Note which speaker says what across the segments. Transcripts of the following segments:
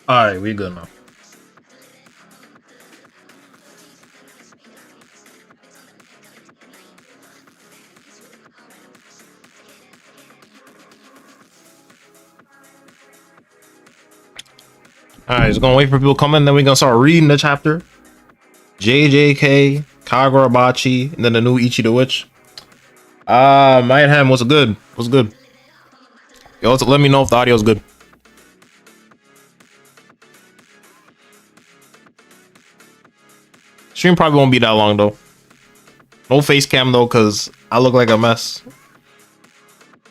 Speaker 1: Alright, we good now. Alright, just gonna wait for people to come in, then we're gonna start reading the chapter. JJK, Kagurabachi, and then the new Ichi the Witch. Mayhem was good. Was good. Yo, let me know if the audio is good. Stream probably won't be that long though. No face cam though, cause I look like a mess.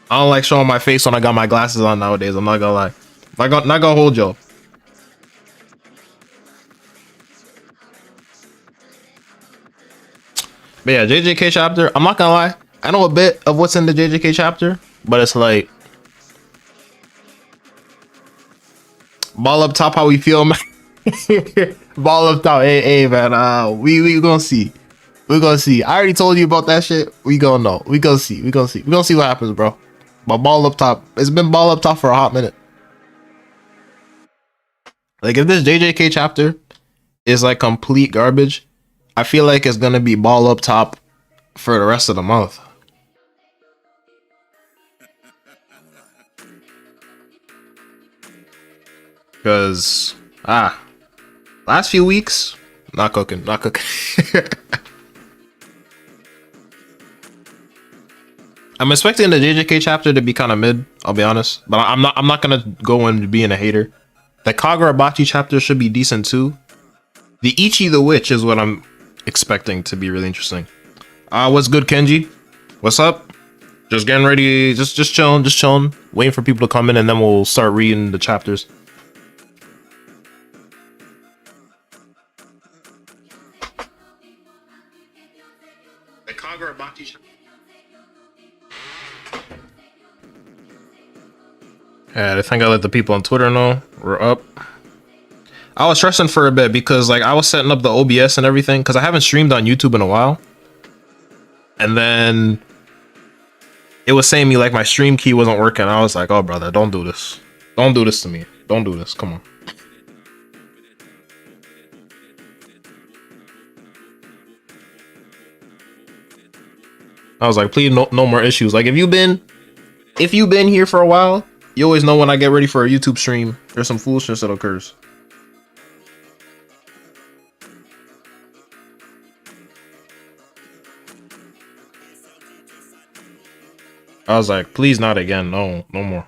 Speaker 1: I don't like showing my face when I got my glasses on nowadays. I'm not gonna lie. Not gonna hold y'all. But yeah, JJK chapter. I'm not gonna lie. I know a bit of what's in the JJK chapter, but it's like ball up top how we feel, man. Ball up top. Hey, man. We gonna see. We gonna see. I already told you about that shit. We gonna know. We gonna see. We gonna see. We gonna see what happens, bro. But ball up top. It's been ball up top for a hot minute. Like if this JJK chapter is like complete garbage, I feel like it's gonna be ball up top for the rest of the month. Because last few weeks, not cooking. I'm expecting the JJK chapter to be kind of mid, I'll be honest. But I'm not gonna go and being a hater. The Kagurabachi chapter should be decent too. The Ichi the Witch is what I'm expecting to be really interesting. What's good, Kenji? What's up? Just getting ready, just chilling, waiting for people to come in, and then we'll start reading the chapters. The Kagurabachi chapter. Yeah, I think I let the people on Twitter know we're up. I was stressing for a bit because like I was setting up the OBS and everything because I haven't streamed on YouTube in a while. And then it was saying me like my stream key wasn't working. I was like, oh brother, don't do this. Don't do this to me. Don't do this. Come on. I was like, please no more issues. Like if you've been here for a while, you always know when I get ready for a YouTube stream, there's some foolishness that occurs. I was like, please not again. No more.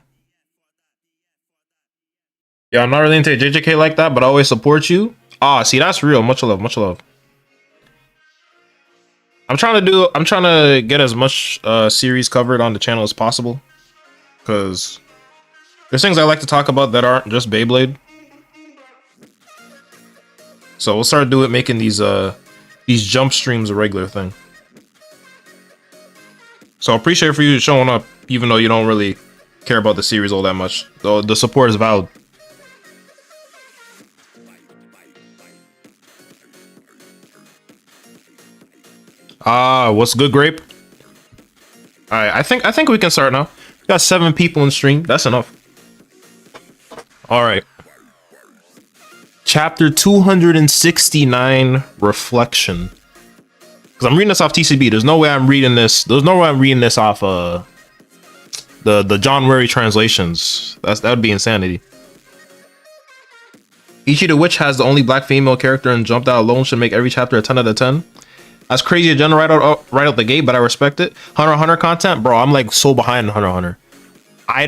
Speaker 1: Yeah, I'm not really into JJK like that, but I always support you. See, that's real. Much love. I'm trying to get as much series covered on the channel as possible. Because there's things I like to talk about that aren't just Beyblade. So we'll start making these jump streams a regular thing. So I appreciate for you showing up, even though you don't really care about the series all that much. Though the support is valid. What's good, Grape? Alright, I think we can start now. We got 7 people in stream. That's enough. Alright. Chapter 269, Reflection. Because I'm reading this off TCB. There's no way I'm reading this. There's no way I'm reading this off the John Murray translations. That would be insanity. Ichi the Witch has the only black female character and jumped out alone should make every chapter a 10 out of 10. That's crazy agenda right out the gate, but I respect it. Hunter x Hunter content, bro. I'm like so behind Hunter x Hunter. I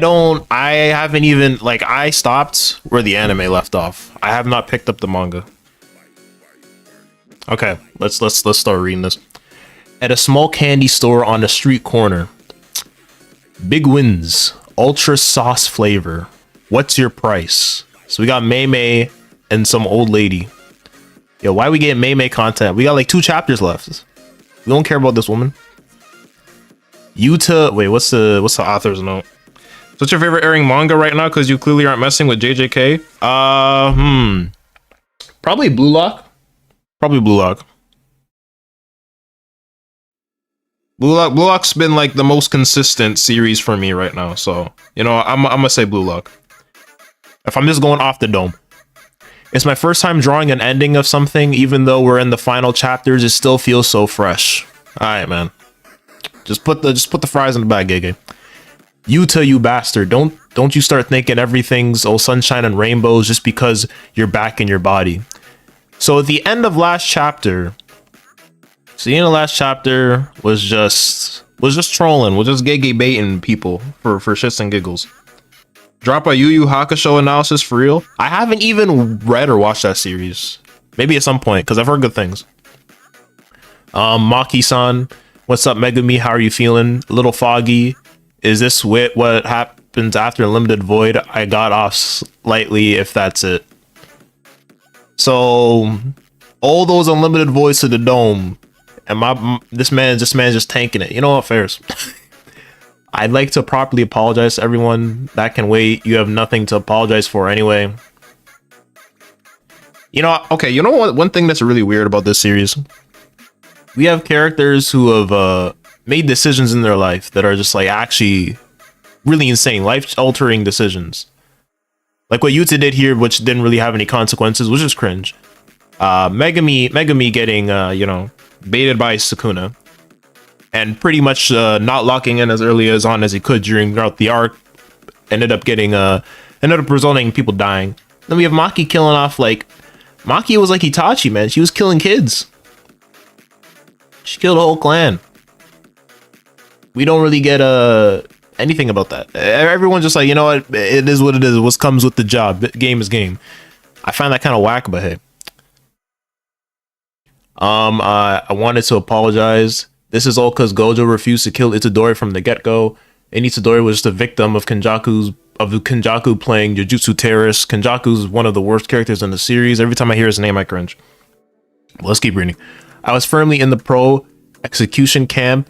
Speaker 1: haven't even like I stopped where the anime left off. I have not picked up the manga. Okay, let's start reading this. At a small candy store on the street corner. Big wins, ultra sauce flavor. What's your price? So we got Mei Mei and some old lady. Yo, why we getting Mei Mei content? We got like 2 chapters left. We don't care about this woman. Yuta, wait, what's the author's note? So what's your favorite airing manga right now? Because you clearly aren't messing with JJK. Probably Blue Lock. Probably Blue Lock. Blue Lock's been like the most consistent series for me right now. So, you know, I'm gonna say Blue Lock. If I'm just going off the dome. It's my first time drawing an ending of something, even though we're in the final chapters, it still feels so fresh. Alright, man. Just put the fries in the bag, Gege. Yuta, you bastard. Don't you start thinking everything's all sunshine and rainbows just because you're back in your body. So at the end of last chapter, was just trolling, was just Gege baiting people for shits and giggles. Drop a Yu Yu Hakusho analysis for real? I haven't even read or watched that series. Maybe at some point, because I've heard good things. Maki-san, what's up, Megami? How are you feeling? A little foggy. Is this what happens after Unlimited Void? I got off slightly, if that's it. So, all those Unlimited Voids to the dome, and this man's just tanking it. You know what, Ferris? I'd like to properly apologize to everyone. That can wait. You have nothing to apologize for anyway. You know, okay, you know what? One thing that's really weird about this series, we have characters who have made decisions in their life that are just like actually really insane, life-altering decisions. Like what Yuta did here, which didn't really have any consequences, which is cringe. Megami getting, you know, baited by Sukuna. And pretty much not locking in as early as he could throughout the arc, ended up resulting in people dying. Then we have Maki killing off, like, Maki was like Itachi, man. She was killing kids. She killed a whole clan. We don't really get anything about that. Everyone's just like, you know what? It is what it is. What comes with the job. Game is game. I find that kind of whack, but hey. I wanted to apologize. This is all because Gojo refused to kill Itadori from the get-go, and Itadori was just a victim of Kenjaku playing Jujutsu Terrorist. Kenjaku's one of the worst characters in the series. Every time I hear his name, I cringe. Well, let's keep reading. I was firmly in the pro-execution camp.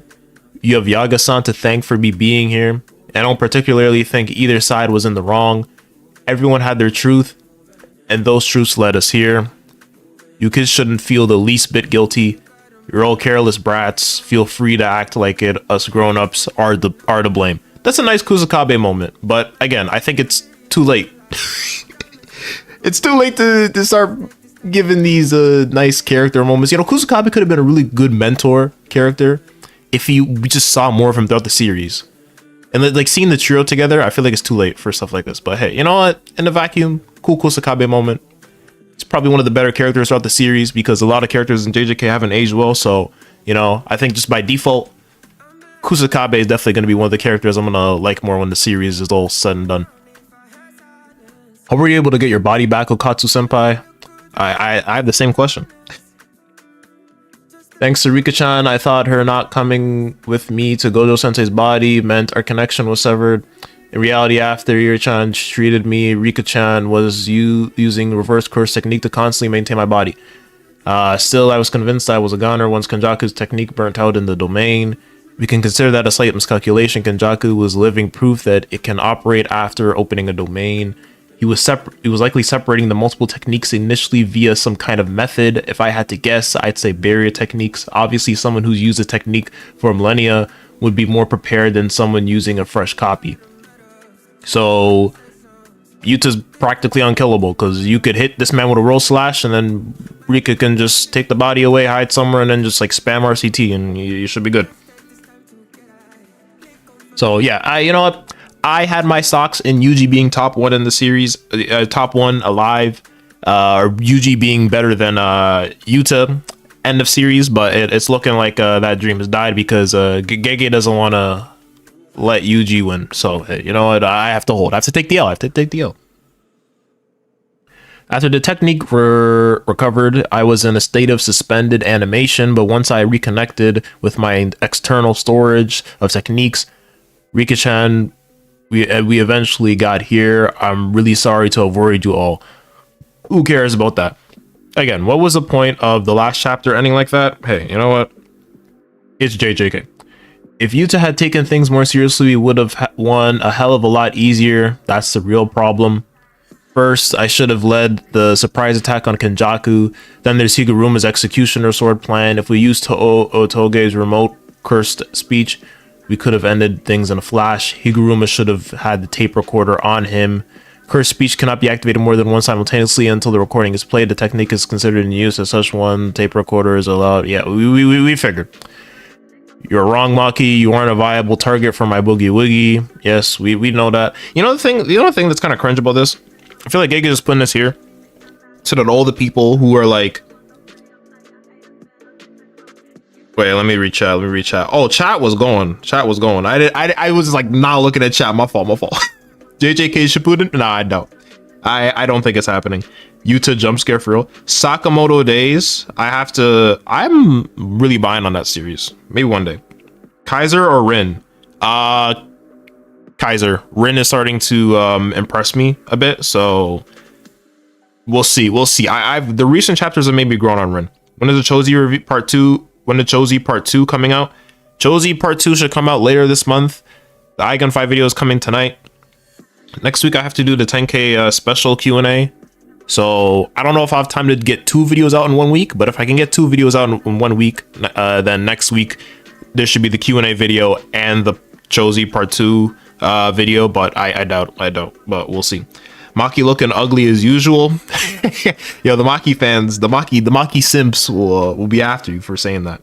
Speaker 1: You have Yaga-san to thank for me being here. I don't particularly think either side was in the wrong. Everyone had their truth, and those truths led us here. You kids shouldn't feel the least bit guilty. You're all careless brats. Feel free to act like it. Us grown-ups are to blame. That's a nice Kusakabe moment, but again, I think it's too late. It's too late to start giving these nice character moments. You know, Kusakabe could have been a really good mentor character if we just saw more of him throughout the series. And like seeing the trio together, I feel like it's too late for stuff like this. But hey, you know what? In the vacuum, cool Kusakabe moment. It's probably one of the better characters throughout the series because a lot of characters in JJK haven't aged well. So, you know, I think just by default, Kusakabe is definitely going to be one of the characters I'm going to like more when the series is all said and done. How were you able to get your body back, Okatsu Senpai? I have the same question. Thanks to Rika-chan, I thought her not coming with me to Gojo Sensei's body meant our connection was severed. In reality, after Ira-chan treated me, Rika-chan was using reverse course technique to constantly maintain my body. Still, I was convinced I was a goner once Kenjaku's technique burnt out in the domain. We can consider that a slight miscalculation. Kenjaku was living proof that it can operate after opening a domain. He was likely separating the multiple techniques initially via some kind of method. If I had to guess, I'd say barrier techniques. Obviously, someone who's used a technique for millennia would be more prepared than someone using a fresh copy. So Yuta's practically unkillable because you could hit this man with a roll slash and then Rika can just take the body away, hide somewhere, and then just like spam RCT and you should be good. So yeah, you know what? I had my stocks in Yuji being top one in the series, top one alive, or Yuji being better than Yuta end of series, but it's looking like that dream has died because Gege doesn't want to let Yuji win. So hey, you know what? I have to hold. I have to take the L. After the technique recovered, I was in a state of suspended animation, but once I reconnected with my external storage of techniques, Rika-chan, we eventually got here. I'm really sorry to have worried you all. Who cares about that? Again, what was the point of the last chapter ending like that? Hey, you know what? It's JJK. If Yuta had taken things more seriously, we would have won a hell of a lot easier. That's the real problem. First, I should have led the surprise attack on Kenjaku. Then there's Higuruma's executioner sword plan. If we used Otoge's remote cursed speech. We could have ended things in a flash. Higuruma should have had the tape recorder on him. Cursed speech cannot be activated more than once simultaneously until the recording is played. The technique is considered in use as such one. Tape recorder is allowed. Yeah, we figured. You're wrong, Maki. You aren't a viable target for my boogie woogie. Yes, we know that. You know the other thing that's kind of cringe about this? I feel like Gege is putting this here so that all the people who are like, wait, let me reach out. Oh, chat was going. I was like not looking at chat. My fault. JJK Shippuden? Nah, I don't. I don't think it's happening. Yuta jump scare for real. Sakamoto Days. I'm really buying on that series. Maybe one day. Kaiser or Rin? Kaiser. Rin is starting to impress me a bit, so we'll see. The recent chapters have made me grown on Rin. When is the Chozi review part 2? When the Chozi part 2 coming out? Chozi part 2 should come out later this month. The Icon 5 video is coming tonight. Next week I have to do the 10K special Q&A. So I don't know if I have time to get 2 videos out in 1 week, but if I can get 2 videos out in 1 week, then next week there should be the Q&A video and the Chozi part 2 video, but I doubt, but we'll see. Maki looking ugly as usual. Yo, the Maki fans, the Maki simps will be after you for saying that.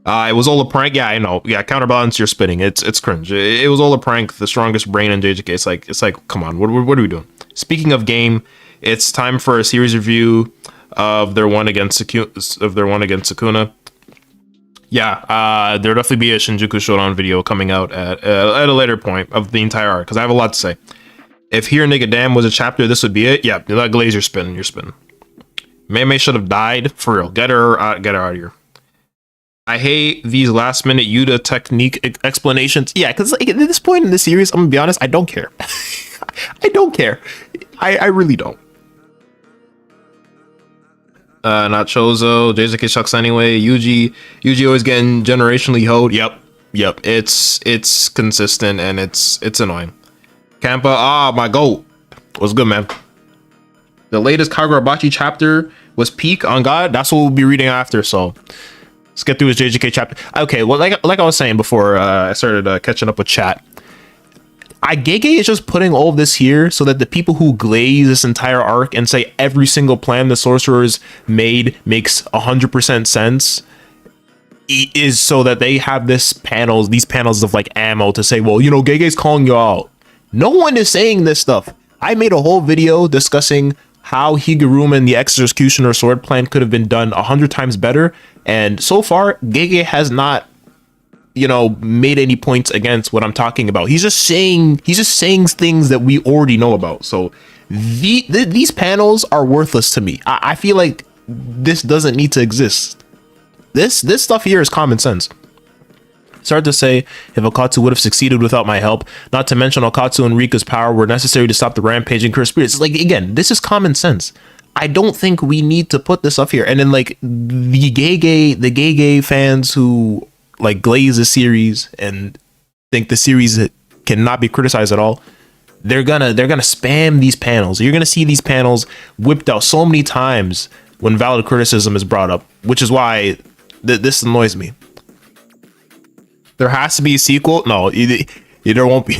Speaker 1: It was all a prank. Yeah, I know. Yeah, counterbalance your spitting. It's cringe. It was all a prank. The strongest brain in JJK. It's like, come on. What are we doing? Speaking of game, it's time for a series review of their one against Sukuna. Yeah, there'll definitely be a Shinjuku Showdown video coming out at a later point of the entire arc because I have a lot to say. If Here Nigga Damn was a chapter, this would be it. Yeah, that glaze you're spinning. Mei should have died for real. Get her out of here. I hate these last minute Yuta technique explanations. Yeah, because like, at this point in the series, I'm gonna be honest, I don't care. I don't care. I really don't. Not Chozo. JJK sucks anyway. Yuji always getting generationally hoed. Yep. It's consistent and it's annoying. Kampa, my goat. What's good, man? The latest Kagurabachi chapter was peak on God. That's what we'll be reading after. So let's get through his JJK chapter. Okay, well, like I was saying before I started catching up with chat, Gege is just putting all of this here so that the people who glaze this entire arc and say every single plan the sorcerers made makes 100% sense is so that they have these panels of like ammo to say, well, you know, Gege's calling you out. No one is saying this stuff. I made a whole video discussing how Higuruma and the Executioner sword plan could have been done 100 times better. And so far, Gege has not, you know, made any points against what I'm talking about. He's just saying things that we already know about. So these panels are worthless to me. I feel like this doesn't need to exist. This stuff here is common sense. It's hard to say if Okatsu would have succeeded without my help, not to mention Okatsu and Rika's power were necessary to stop the rampaging cursed spirits. Like, again, this is common sense. I don't think we need to put this up here. And then like the Gege fans who like glaze the series and think the series cannot be criticized at all, they're gonna spam these panels. You're gonna see these panels whipped out so many times when valid criticism is brought up, which is why this annoys me. There has to be a sequel. No, there won't be.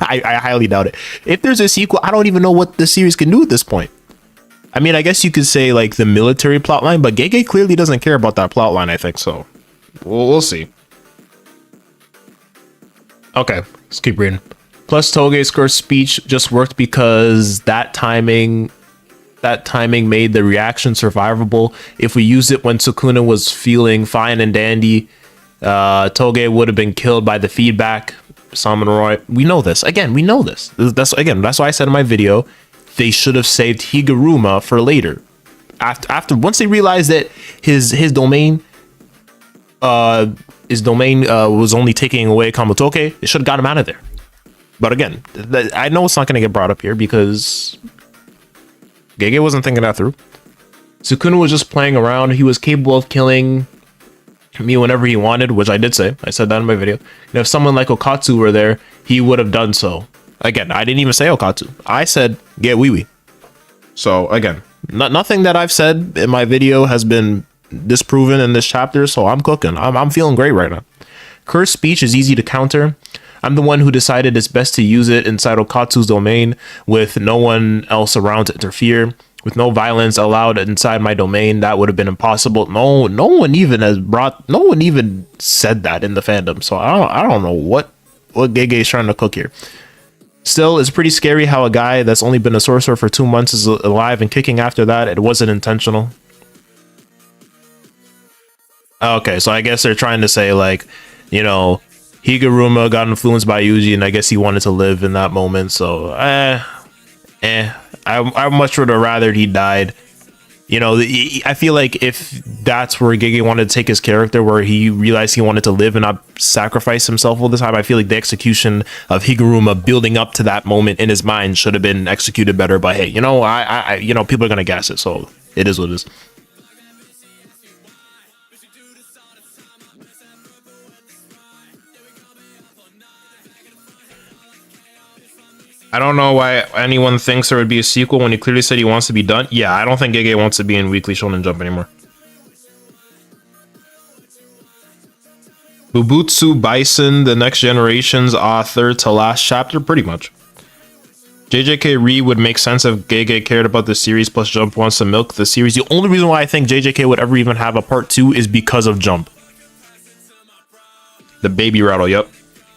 Speaker 1: I highly doubt it. If there's a sequel, I don't even know what the series can do at this point. I mean, I guess you could say like the military plotline, but Gege clearly doesn't care about that plotline, I think. So we'll see. Okay, let's keep reading. Plus, Toge's cursed speech just worked because that timing made the reaction survivable. If we used it when Sukuna was feeling fine and dandy, Toge would have been killed by the feedback. Samenroy, we know this. Again, we know this. That's why I said in my video, they should have saved Higuruma for later. Once they realized that his domain was only taking away Kamotoke, they should have got him out of there. But again, I know it's not going to get brought up here because Gege wasn't thinking that through. Sukuna was just playing around. He was capable of killing me whenever he wanted, which I did say. I said that in my video. And if someone like Okatsu were there, he would have done so. Again, I didn't even say Okatsu. I said get wee wee. So again, nothing that I've said in my video has been disproven in this chapter, so I'm cooking. I'm feeling great right now. Cursed speech is easy to counter. I'm the one who decided it's best to use it inside Okatsu's domain with no one else around to interfere. With no violence allowed inside my domain, that would have been impossible. No one even said that in the fandom. So I don't know what Gege is trying to cook here. Still, it's pretty scary how a guy that's only been a sorcerer for 2 months is alive and kicking after that. It wasn't intentional. Okay, so I guess they're trying to say, like, you know, Higuruma got influenced by Yuji, and I guess he wanted to live in that moment. So, I much would have rather he died. You know, I feel like if that's where Gege wanted to take his character, where he realized he wanted to live and not sacrifice himself all the time, I feel like the execution of Higuruma building up to that moment in his mind should have been executed better. But hey, you know, you know, people are gonna guess it, so it is what it is. I don't know why anyone thinks there would be a sequel when he clearly said he wants to be done. Yeah, I don't think Gege wants to be in Weekly Shonen Jump anymore. Bubutsu Bison, the next generation's author to last chapter, pretty much. JJK Re would make sense if Gege cared about the series, plus Jump wants to milk the series. The only reason why I think JJK would ever even have a part 2 is because of Jump. The baby rattle, yep.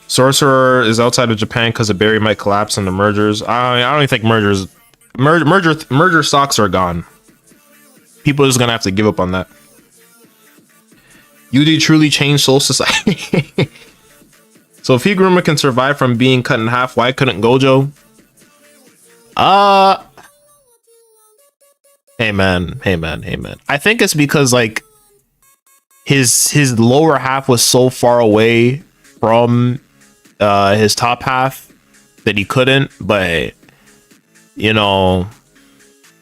Speaker 1: Sorcerer is outside of Japan because the berry might collapse in the mergers. I don't even think merger stocks are gone. People are just gonna have to give up on that. Yuji truly changed Soul Society. So if Higuruma can survive from being cut in half, why couldn't Gojo? Hey man. I think it's because like his lower half was so far away from his top half that he couldn't, but you know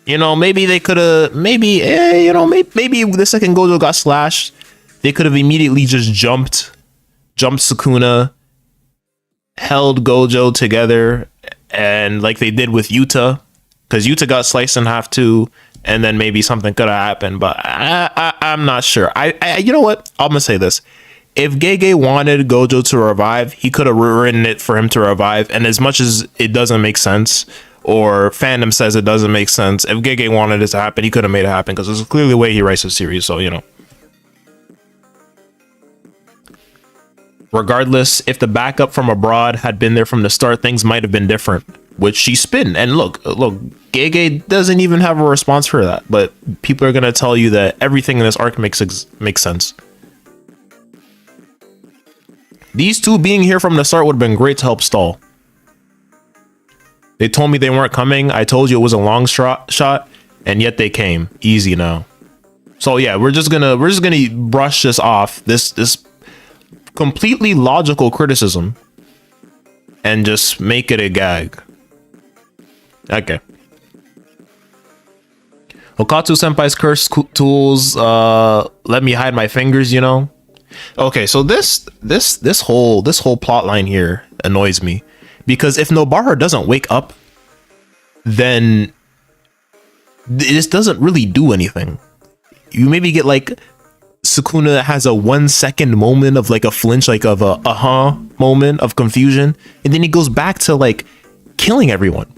Speaker 1: maybe they could have maybe the second Gojo got slashed, they could have immediately just jumped Sukuna, held Gojo together, and like they did with Yuta, because Yuta got sliced in half too, and then maybe something could have happened, but I'm not sure. I you know what, I'm gonna say this. If Gege wanted Gojo to revive, he could have written it for him to revive. And as much as it doesn't make sense, or fandom says it doesn't make sense, if Gege wanted it to happen, he could have made it happen, because it's clearly the way he writes his series. So, you know. Regardless, if the backup from abroad had been there from the start, things might have been different. Which she spin. And look, Gege doesn't even have a response for that. But people are going to tell you that everything in this arc makes sense. These two being here from the start would have been great to help stall. They told me they weren't coming. I told you it was a long shot, and yet they came. Easy now. So yeah, we're just gonna brush this off, this completely logical criticism, and just make it a gag. Okay. Okatsu Senpai's curse tools let me hide my fingers, you know. Okay, so this whole plot line here annoys me, because if Nobara doesn't wake up, then this doesn't really do anything. You maybe get like Sukuna has a 1 second moment of like a flinch, like of a moment of confusion, and then he goes back to like killing everyone.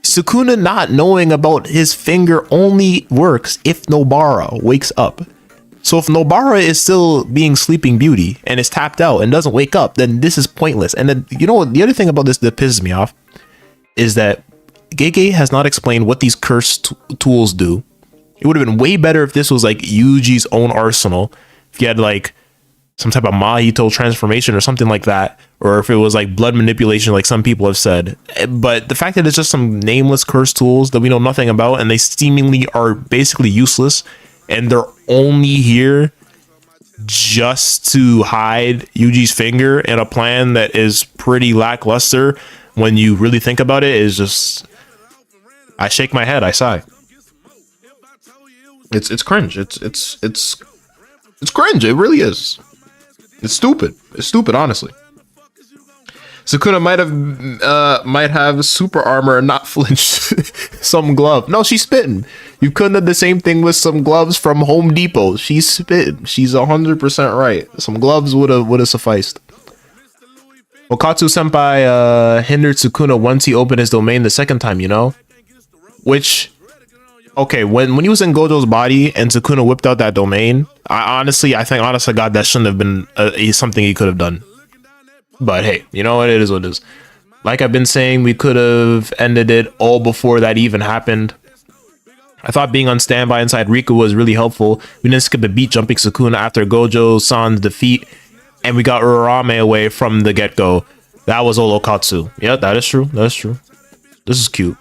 Speaker 1: Sukuna not knowing about his finger only works if Nobara wakes up. So if Nobara is still being Sleeping Beauty and is tapped out and doesn't wake up, then this is pointless. And then, you know what, the other thing about this that pisses me off is that Gege has not explained what these curse tools do. It would have been way better if this was like Yuji's own arsenal. If you had like some type of Mahito transformation or something like that, or if it was like blood manipulation like some people have said. But the fact that it's just some nameless curse tools that we know nothing about, and they seemingly are basically useless, and they're only here just to hide Yuji's finger in a plan that is pretty lackluster when you really think about it, is just, I shake my head, I sigh. It's cringe. It's cringe. It really is. It's stupid. It's stupid, honestly. Sukuna might have super armor and not flinch. Some glove. No, she's spitting. You couldn't have the same thing with some gloves from Home Depot. She's spitting. She's 100% right. Some gloves would have sufficed. Okatsu senpai hindered Sukuna once he opened his domain the second time, you know? Which, okay, when he was in Gojo's body and Sukuna whipped out that domain, I think honest to God, that shouldn't have been something he could have done. But hey, you know what? It is what it is. Like I've been saying, we could have ended it all before that even happened. I thought being on standby inside Rika was really helpful. We didn't skip a beat jumping Sukuna after Gojo-san's defeat, and we got Urarame away from the get-go. That was all Okatsu. Yeah, that is true. That's true. This is cute.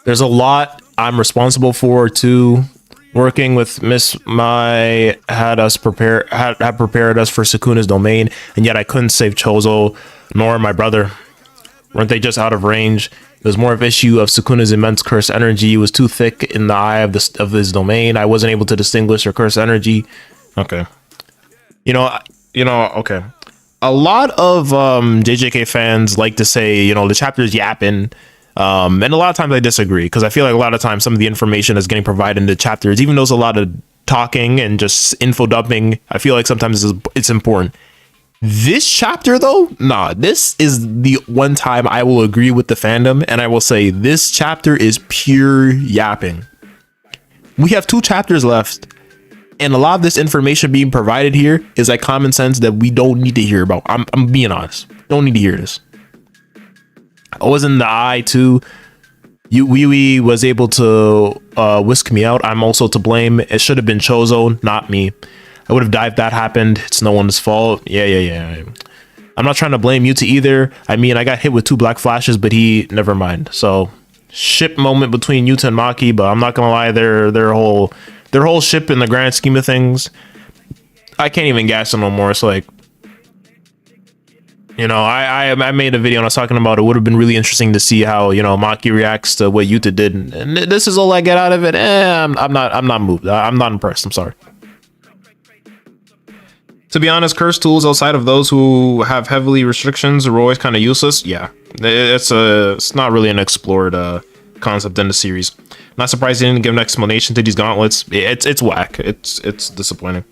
Speaker 1: There's a lot I'm responsible for too. Working with Miss Mai had prepared us for Sukuna's domain, and yet I couldn't save Chozo nor my brother. Weren't they just out of range? It was more of an issue of Sukuna's immense curse energy. It was too thick in the eye of his domain. I wasn't able to distinguish her curse energy. Okay. You know, okay. A lot of JJK fans like to say, you know, the chapter's yapping. And a lot of times I disagree, because I feel like a lot of times some of the information that's getting provided in the chapters, even though there's a lot of talking and just info dumping, I feel like sometimes it's important. This chapter though, nah, this is the one time I will agree with the fandom, and I will say this chapter is pure yapping. We have 2 chapters left, and a lot of this information being provided here is like common sense that we don't need to hear about. I'm being honest. Don't need to hear this. I was in the eye too. Wee was able to whisk me out. I'm also to blame. It should have been Chozo, not me. I would have died if that happened. It's no one's fault. Yeah. I'm not trying to blame Yuta either. I mean, I got hit with 2 black flashes, but never mind. So, ship moment between Yuta and Maki, but I'm not gonna lie, their whole ship in the grand scheme of things, I can't even gas them no more. It's like, you know, I made a video and I was talking about it would have been really interesting to see how, you know, Maki reacts to what Yuta did, and this is all I get out of it. I'm not moved. I'm not impressed. I'm sorry. To be honest, curse tools outside of those who have heavily restrictions are always kind of useless. Yeah, it's not really an explored concept in the series. Not surprised they didn't give an explanation to these gauntlets. It's whack. It's disappointing.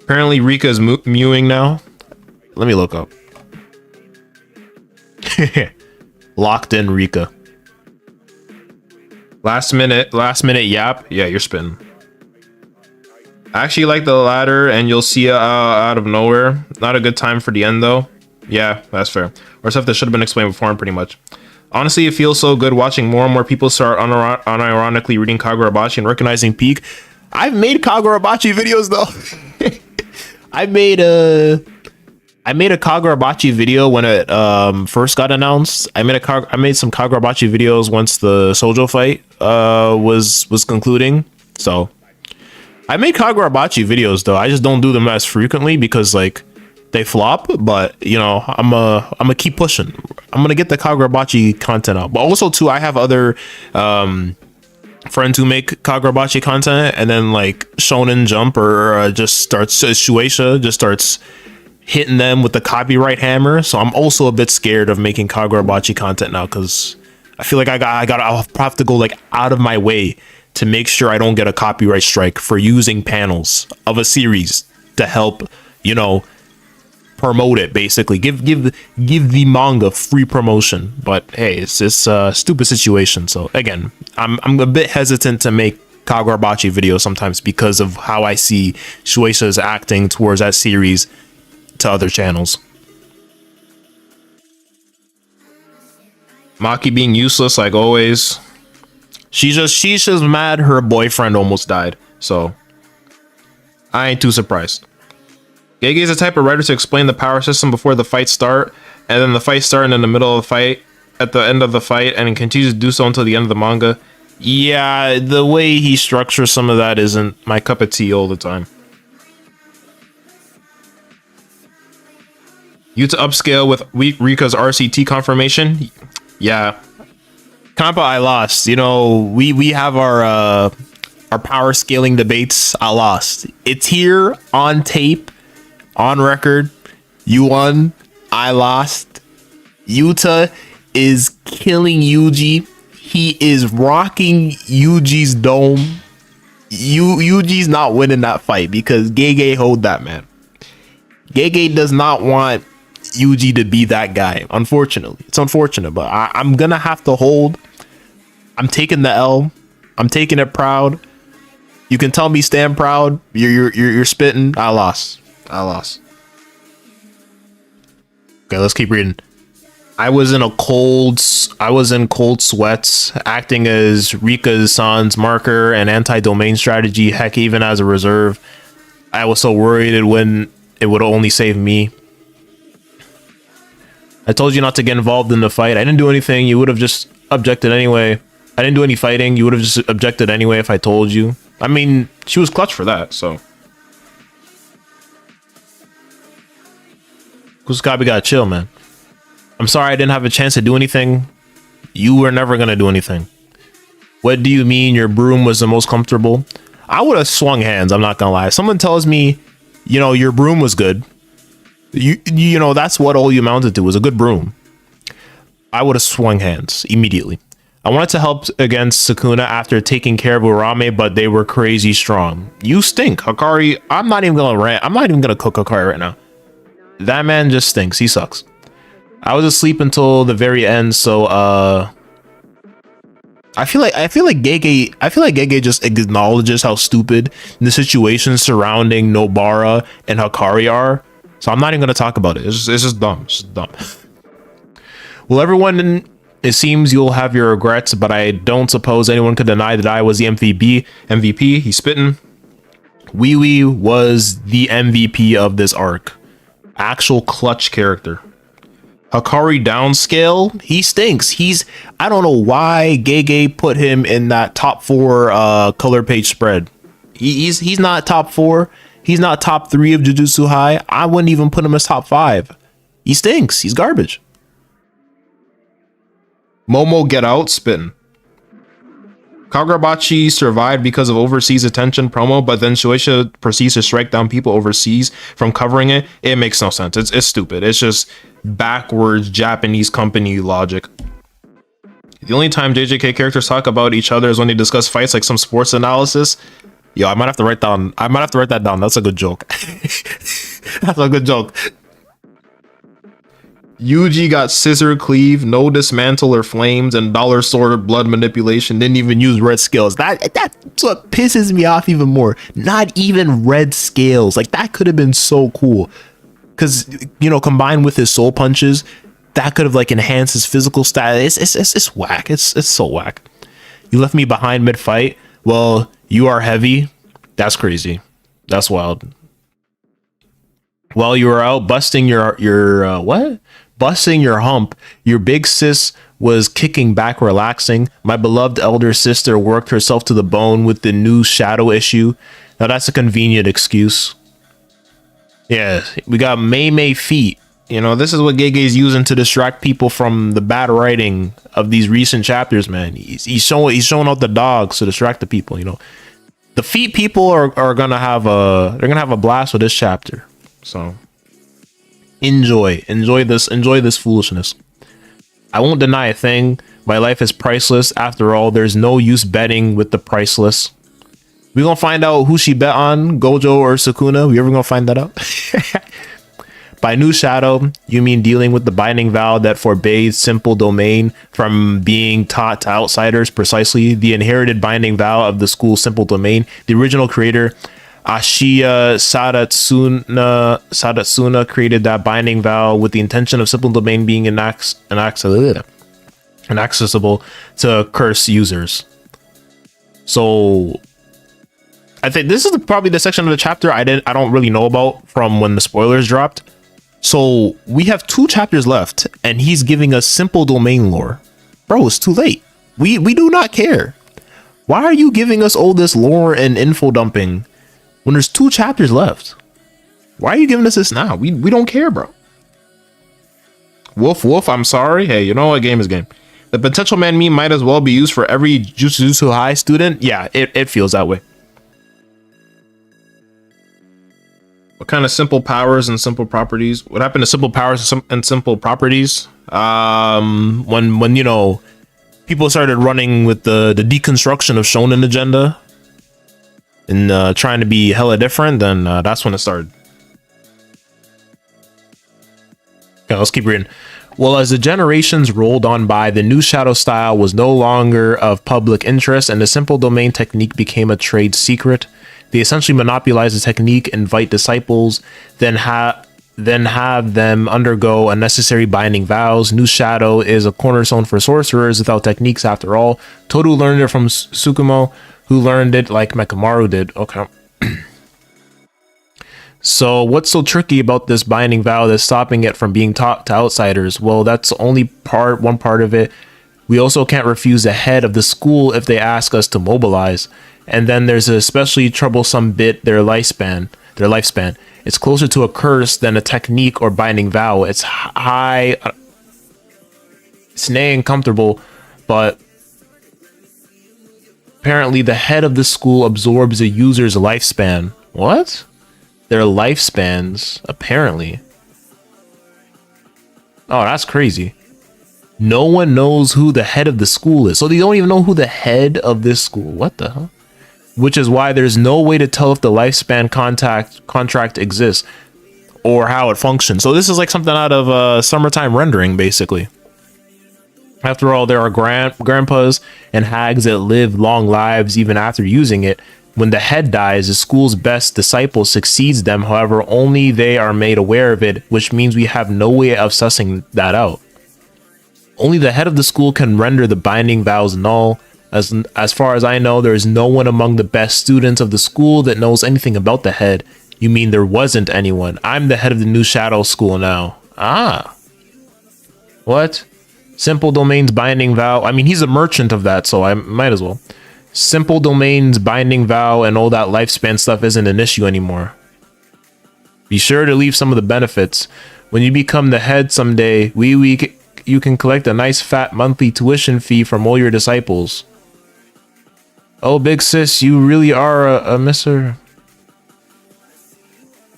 Speaker 1: Apparently Rika is mewing now. Let me look up. Locked in Rika. Last minute yap. Yeah, you're spinning. I actually like the ladder, and you'll see out of nowhere. Not a good time for the end though. Yeah, that's fair. Or stuff that should have been explained before, pretty much. Honestly, it feels so good watching more and more people start unironically reading Kagurabachi and recognizing Peak. I've made Kagurabachi videos though. I made a Kagurabachi video when it first got announced. I made some Kagurabachi videos once the Sojo fight was concluding. So I made Kagurabachi videos though. I just don't do them as frequently because like they flop. But you know, I'm gonna keep pushing. I'm gonna get the Kagurabachi content out. But also too, I have other friends who make Kagurabachi content, and then like Shonen Jump or Shueisha just starts hitting them with the copyright hammer. So I'm also a bit scared of making Kagurabachi content now, because I feel like I'll have to go like out of my way to make sure I don't get a copyright strike for using panels of a series to help, you know, promote it. Basically, give the manga free promotion. But hey, it's this stupid situation. So again, I'm a bit hesitant to make Kagurabachi videos sometimes because of how I see Shueisha's acting towards that series to other channels. Maki being useless like always. She's just mad her boyfriend almost died, so I ain't too surprised. Gege is the type of writer to explain the power system before the fight start, and then the fight starting in the middle of the fight, at the end of the fight, and continues to do so until the end of the manga. Yeah, the way he structures some of that isn't my cup of tea all the time. Yuta upscale with Rika's RCT confirmation. Yeah. Kampa, I lost. You know, we have our power scaling debates. I lost. It's here on tape. On record, you won, I lost. Yuta is killing Yuji. He is rocking Yuji's dome. Yuji's not winning that fight because Gege hold that, man. Gege does not want Yuji to be that guy. Unfortunately, it's unfortunate, but I'm gonna have to hold. I'm taking the L. I'm taking it proud. You can tell me stand proud. You're spitting. I lost. Okay, let's keep reading. I was in cold sweats, acting as Rika's marker and anti-domain strategy. Heck, even as a reserve, I was so worried when it would only save me. I told you not to get involved in the fight. I didn't do anything. You would have just objected anyway. I didn't do any fighting. You would have just objected anyway if I told you. I mean, she was clutch for that, so. Kusukabe gotta chill, man. I'm sorry I didn't have a chance to do anything. You were never gonna do anything. What do you mean your broom was the most comfortable? I would have swung hands, I'm not gonna lie. If someone tells me, you know, your broom was good. You know, that's what all you amounted to, was a good broom. I would have swung hands immediately. I wanted to help against Sukuna after taking care of Urame, but they were crazy strong. You stink, Hakari. I'm not even gonna rant. I'm not even gonna cook Hakari right now. That man just stinks. He sucks. I was asleep until the very end, so I feel like Gege just acknowledges how stupid the situation surrounding Nobara and Hakari are. So I'm not even gonna talk about it. It's just dumb. It's just dumb. Well, everyone, it seems you'll have your regrets, but I don't suppose anyone could deny that I was the MVP. He's spitting. Wee Wee was the MVP of this arc. Actual clutch character. Hakari downscale, he stinks. I don't know why Gege put him in that top 4 color page spread. He's not top 4. He's not top 3 of Jujutsu High. I wouldn't even put him as top 5. He stinks. He's garbage. Momo get out, spitting. Kagurabachi survived because of overseas attention promo, but then Shueisha proceeds to strike down people overseas from covering it. It makes no sense. It's stupid. It's just backwards Japanese company logic. The only time JJK characters talk about each other is when they discuss fights, like some sports analysis. Yo, I might have to write that down. That's a good joke. That's a good joke. Yuji got scissor cleave, no dismantle or flames, and dollar sword blood manipulation. Didn't even use red scales. That's what pisses me off even more. Not even red scales. Like, that could have been so cool. Because, you know, combined with his soul punches, that could have like enhanced his physical status. It's whack. It's so whack. You left me behind mid fight. Well, you are heavy. That's crazy. That's wild. While you were out busting your what? Busting your hump, your big sis was kicking back, relaxing. My beloved elder sister worked herself to the bone with the new shadow issue. Now that's a convenient excuse. Yeah, we got Mei feet. You know, this is what Gege's using to distract people from the bad writing of these recent chapters, man. He's showing out the dogs to distract the people, you know. The feet people are gonna have a blast with this chapter. So enjoy this foolishness. I won't deny a thing. My life is priceless. After all, there's no use betting with the priceless. We gonna find out who she bet on, Gojo or Sukuna. We ever gonna find that out? By new shadow, you mean dealing with the binding vow that forbade simple domain from being taught to outsiders? Precisely, the inherited binding vow of the school simple domain. The original creator, Ashiya Sadatsuna, created that binding vow with the intention of simple domain being inaccessible to curse users. So I think this is probably the section of the chapter I don't really know about from when the spoilers dropped. So we have 2 chapters left and he's giving us simple domain lore. Bro, it's too late. We do not care. Why are you giving us all this lore and info dumping when there's 2 chapters left? Why are you giving us this now? We don't care, bro. Wolf, I'm sorry. Hey, you know what? Game is game. The potential man meme might as well be used for every Jujutsu High student. Yeah, it feels that way. What kind of simple powers and simple properties? What happened to simple powers and simple properties? When you know, people started running with the deconstruction of shonen agenda and trying to be hella different, then that's when it started. Okay, let's keep reading. Well, as the generations rolled on by, the new shadow style was no longer of public interest, and the simple domain technique became a trade secret. They essentially monopolize the technique, invite disciples, then have them undergo unnecessary binding vows. New shadow is a cornerstone for sorcerers without techniques after all. Toru learned it from Tsukumo, who learned it like Mekamaru did. Okay. So what's so tricky about this binding vow that's stopping it from being taught to outsiders? Well, that's only one part of it. We also can't refuse the head of the school if they ask us to mobilize. And then there's an especially troublesome bit, their lifespan. It's closer to a curse than a technique or binding vow. It's high, it's nay and comfortable, but apparently the head of the school absorbs a user's lifespan. What? Their lifespans, apparently. Oh, that's crazy. No one knows who the head of the school is. So they don't even know who the head of this school. What the hell? Which is why there's no way to tell if the lifespan contract exists or how it functions. So this is like something out of Summertime Rendering, basically. After all, there are grandpas and hags that live long lives even after using it. When the head dies, the school's best disciple succeeds them. However, only they are made aware of it, which means we have no way of sussing that out. Only the head of the school can render the binding vows null. As far as I know, there is no one among the best students of the school that knows anything about the head. You mean there wasn't anyone? I'm the head of the new shadow school now. Ah. What? Simple domains binding vow. I mean, he's a merchant of that, so I might as well. Simple domains, binding vow, and all that lifespan stuff isn't an issue anymore. Be sure to leave some of the benefits. When you become the head someday, you can collect a nice fat monthly tuition fee from all your disciples. Oh, big sis, you really are a Mr.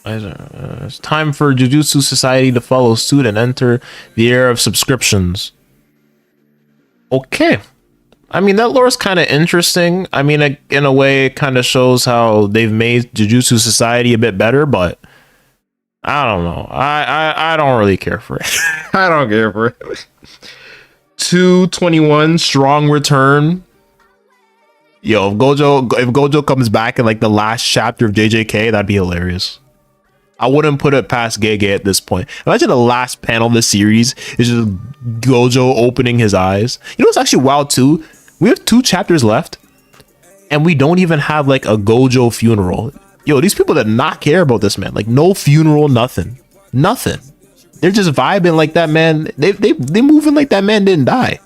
Speaker 1: It's time for Jujutsu Society to follow suit and enter the era of subscriptions. Okay. I mean, that lore is kind of interesting. I mean, in a way, it kind of shows how they've made Jujutsu Society a bit better, but I don't know. I don't really care for it. I don't care for it. 221 strong return. Yo, if Gojo comes back in like the last chapter of JJK, that'd be hilarious. I wouldn't put it past Gege at this point. Imagine the last panel of the series is just Gojo opening his eyes. You know what's actually wild too? We have 2 chapters left, and we don't even have like a Gojo funeral. Yo, these people did not care about this man. Like no funeral, nothing. They're just vibing like that man. They moving like that man didn't die.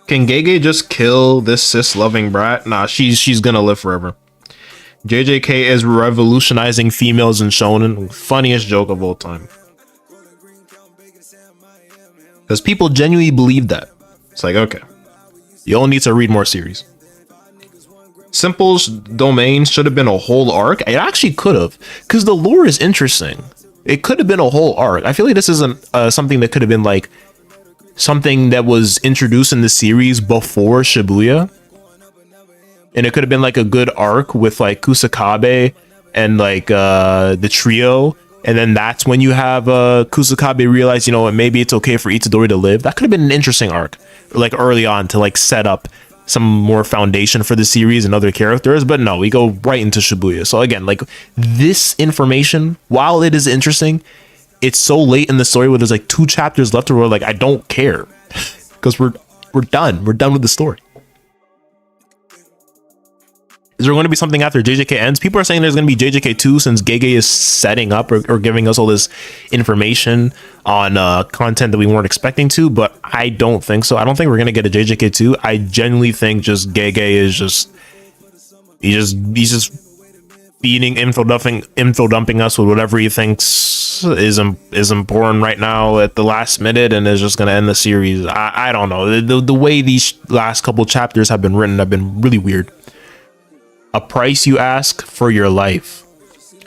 Speaker 1: Can Gege just kill this cis-loving brat? Nah, she's gonna live forever. JJK is revolutionizing females in shonen. Funniest joke of all time. Because people genuinely believe that. It's like, okay, you all need to read more series. Simple's domain should have been a whole arc. It actually could have, because the lore is interesting. It could have been a whole arc. I feel like this isn't something that could have been like something that was introduced in the series before Shibuya. And it could have been like a good arc with like Kusakabe and like the trio. And then that's when you have Kusakabe realize, you know what, maybe it's okay for Itadori to live. That could have been an interesting arc, like early on, to like set up some more foundation for the series and other characters. But no, we go right into Shibuya. So again, like this information, while it is interesting, it's so late in the story where there's like 2 chapters left where we're like, I don't care, because we're done. We're done with the story. Is there going to be something after JJK ends? People are saying there's going to be JJK 2 since Gege is setting up or giving us all this information on content that we weren't expecting to, but I don't think so. I don't think we're going to get a JJK 2. I genuinely think just Gege is he's just feeding info dumping us with whatever he thinks is important right now at the last minute, and is just going to end the series. I don't know. The way these last couple chapters have been written have been really weird. A price you ask for your life.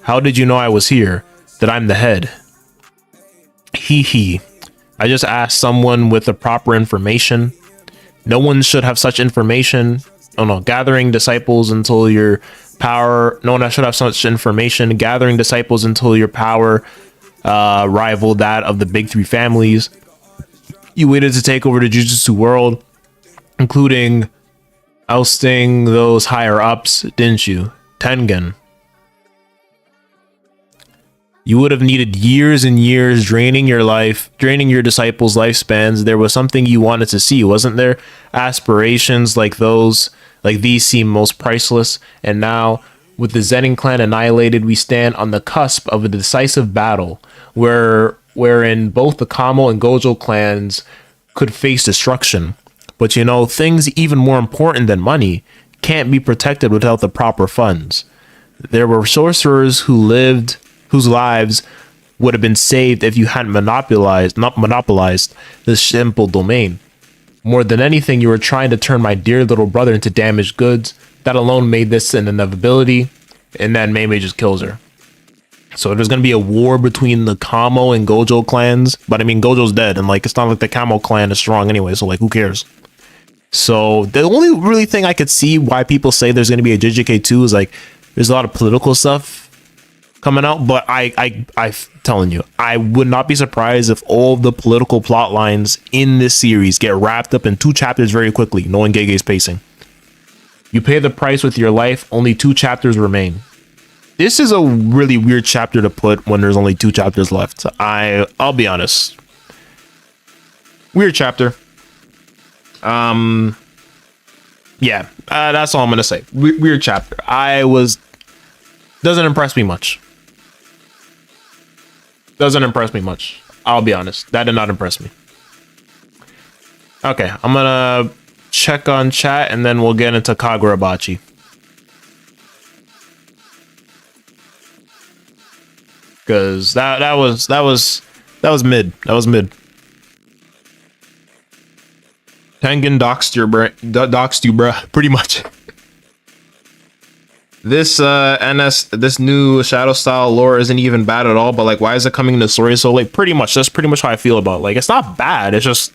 Speaker 1: How did you know I was here? That I'm the head? Hee hee. I just asked someone with the proper information. No one should have such information. Oh no, gathering disciples until your power. No one should have such information. Gathering disciples until your power rival that of the big three families. You waited to take over the Jujutsu world, including ousting those higher ups, didn't you? Tengen. You would have needed years and years draining your disciples' lifespans. There was something you wanted to see, wasn't there? Aspirations like these seem most priceless. And now, with the Zenin clan annihilated, we stand on the cusp of a decisive battle wherein both the Kamo and Gojo clans could face destruction. But you know, things even more important than money can't be protected without the proper funds. There were sorcerers whose lives would have been saved if you hadn't monopolized this simple domain. More than anything, you were trying to turn my dear little brother into damaged goods. That alone made this an inevitability, and then Mei just kills her. So there's going to be a war between the Kamo and Gojo clans, but I mean, Gojo's dead, and like, it's not like the Kamo clan is strong anyway, so like, who cares? So the only really thing I could see why people say there's going to be a JJK 2 is like, there's a lot of political stuff coming out, but I'm telling you, I would not be surprised if all the political plot lines in this series get wrapped up in 2 chapters very quickly, knowing Gege's pacing. You pay the price with your life, only 2 chapters remain. This is a really weird chapter to put when there's only 2 chapters left. I'll be honest. Weird chapter. Yeah, that's all I'm gonna say. Weird chapter. Doesn't impress me much. Doesn't impress me much. I'll be honest. That did not impress me. Okay, I'm gonna check on chat and then we'll get into Kagurabachi. Cause that was mid. That was mid. Tengen doxed you, bruh. Pretty much. This this new shadow style lore isn't even bad at all, but like, why is it coming in the story so late? Pretty much, that's pretty much how I feel about it. Like, it's not bad, it's just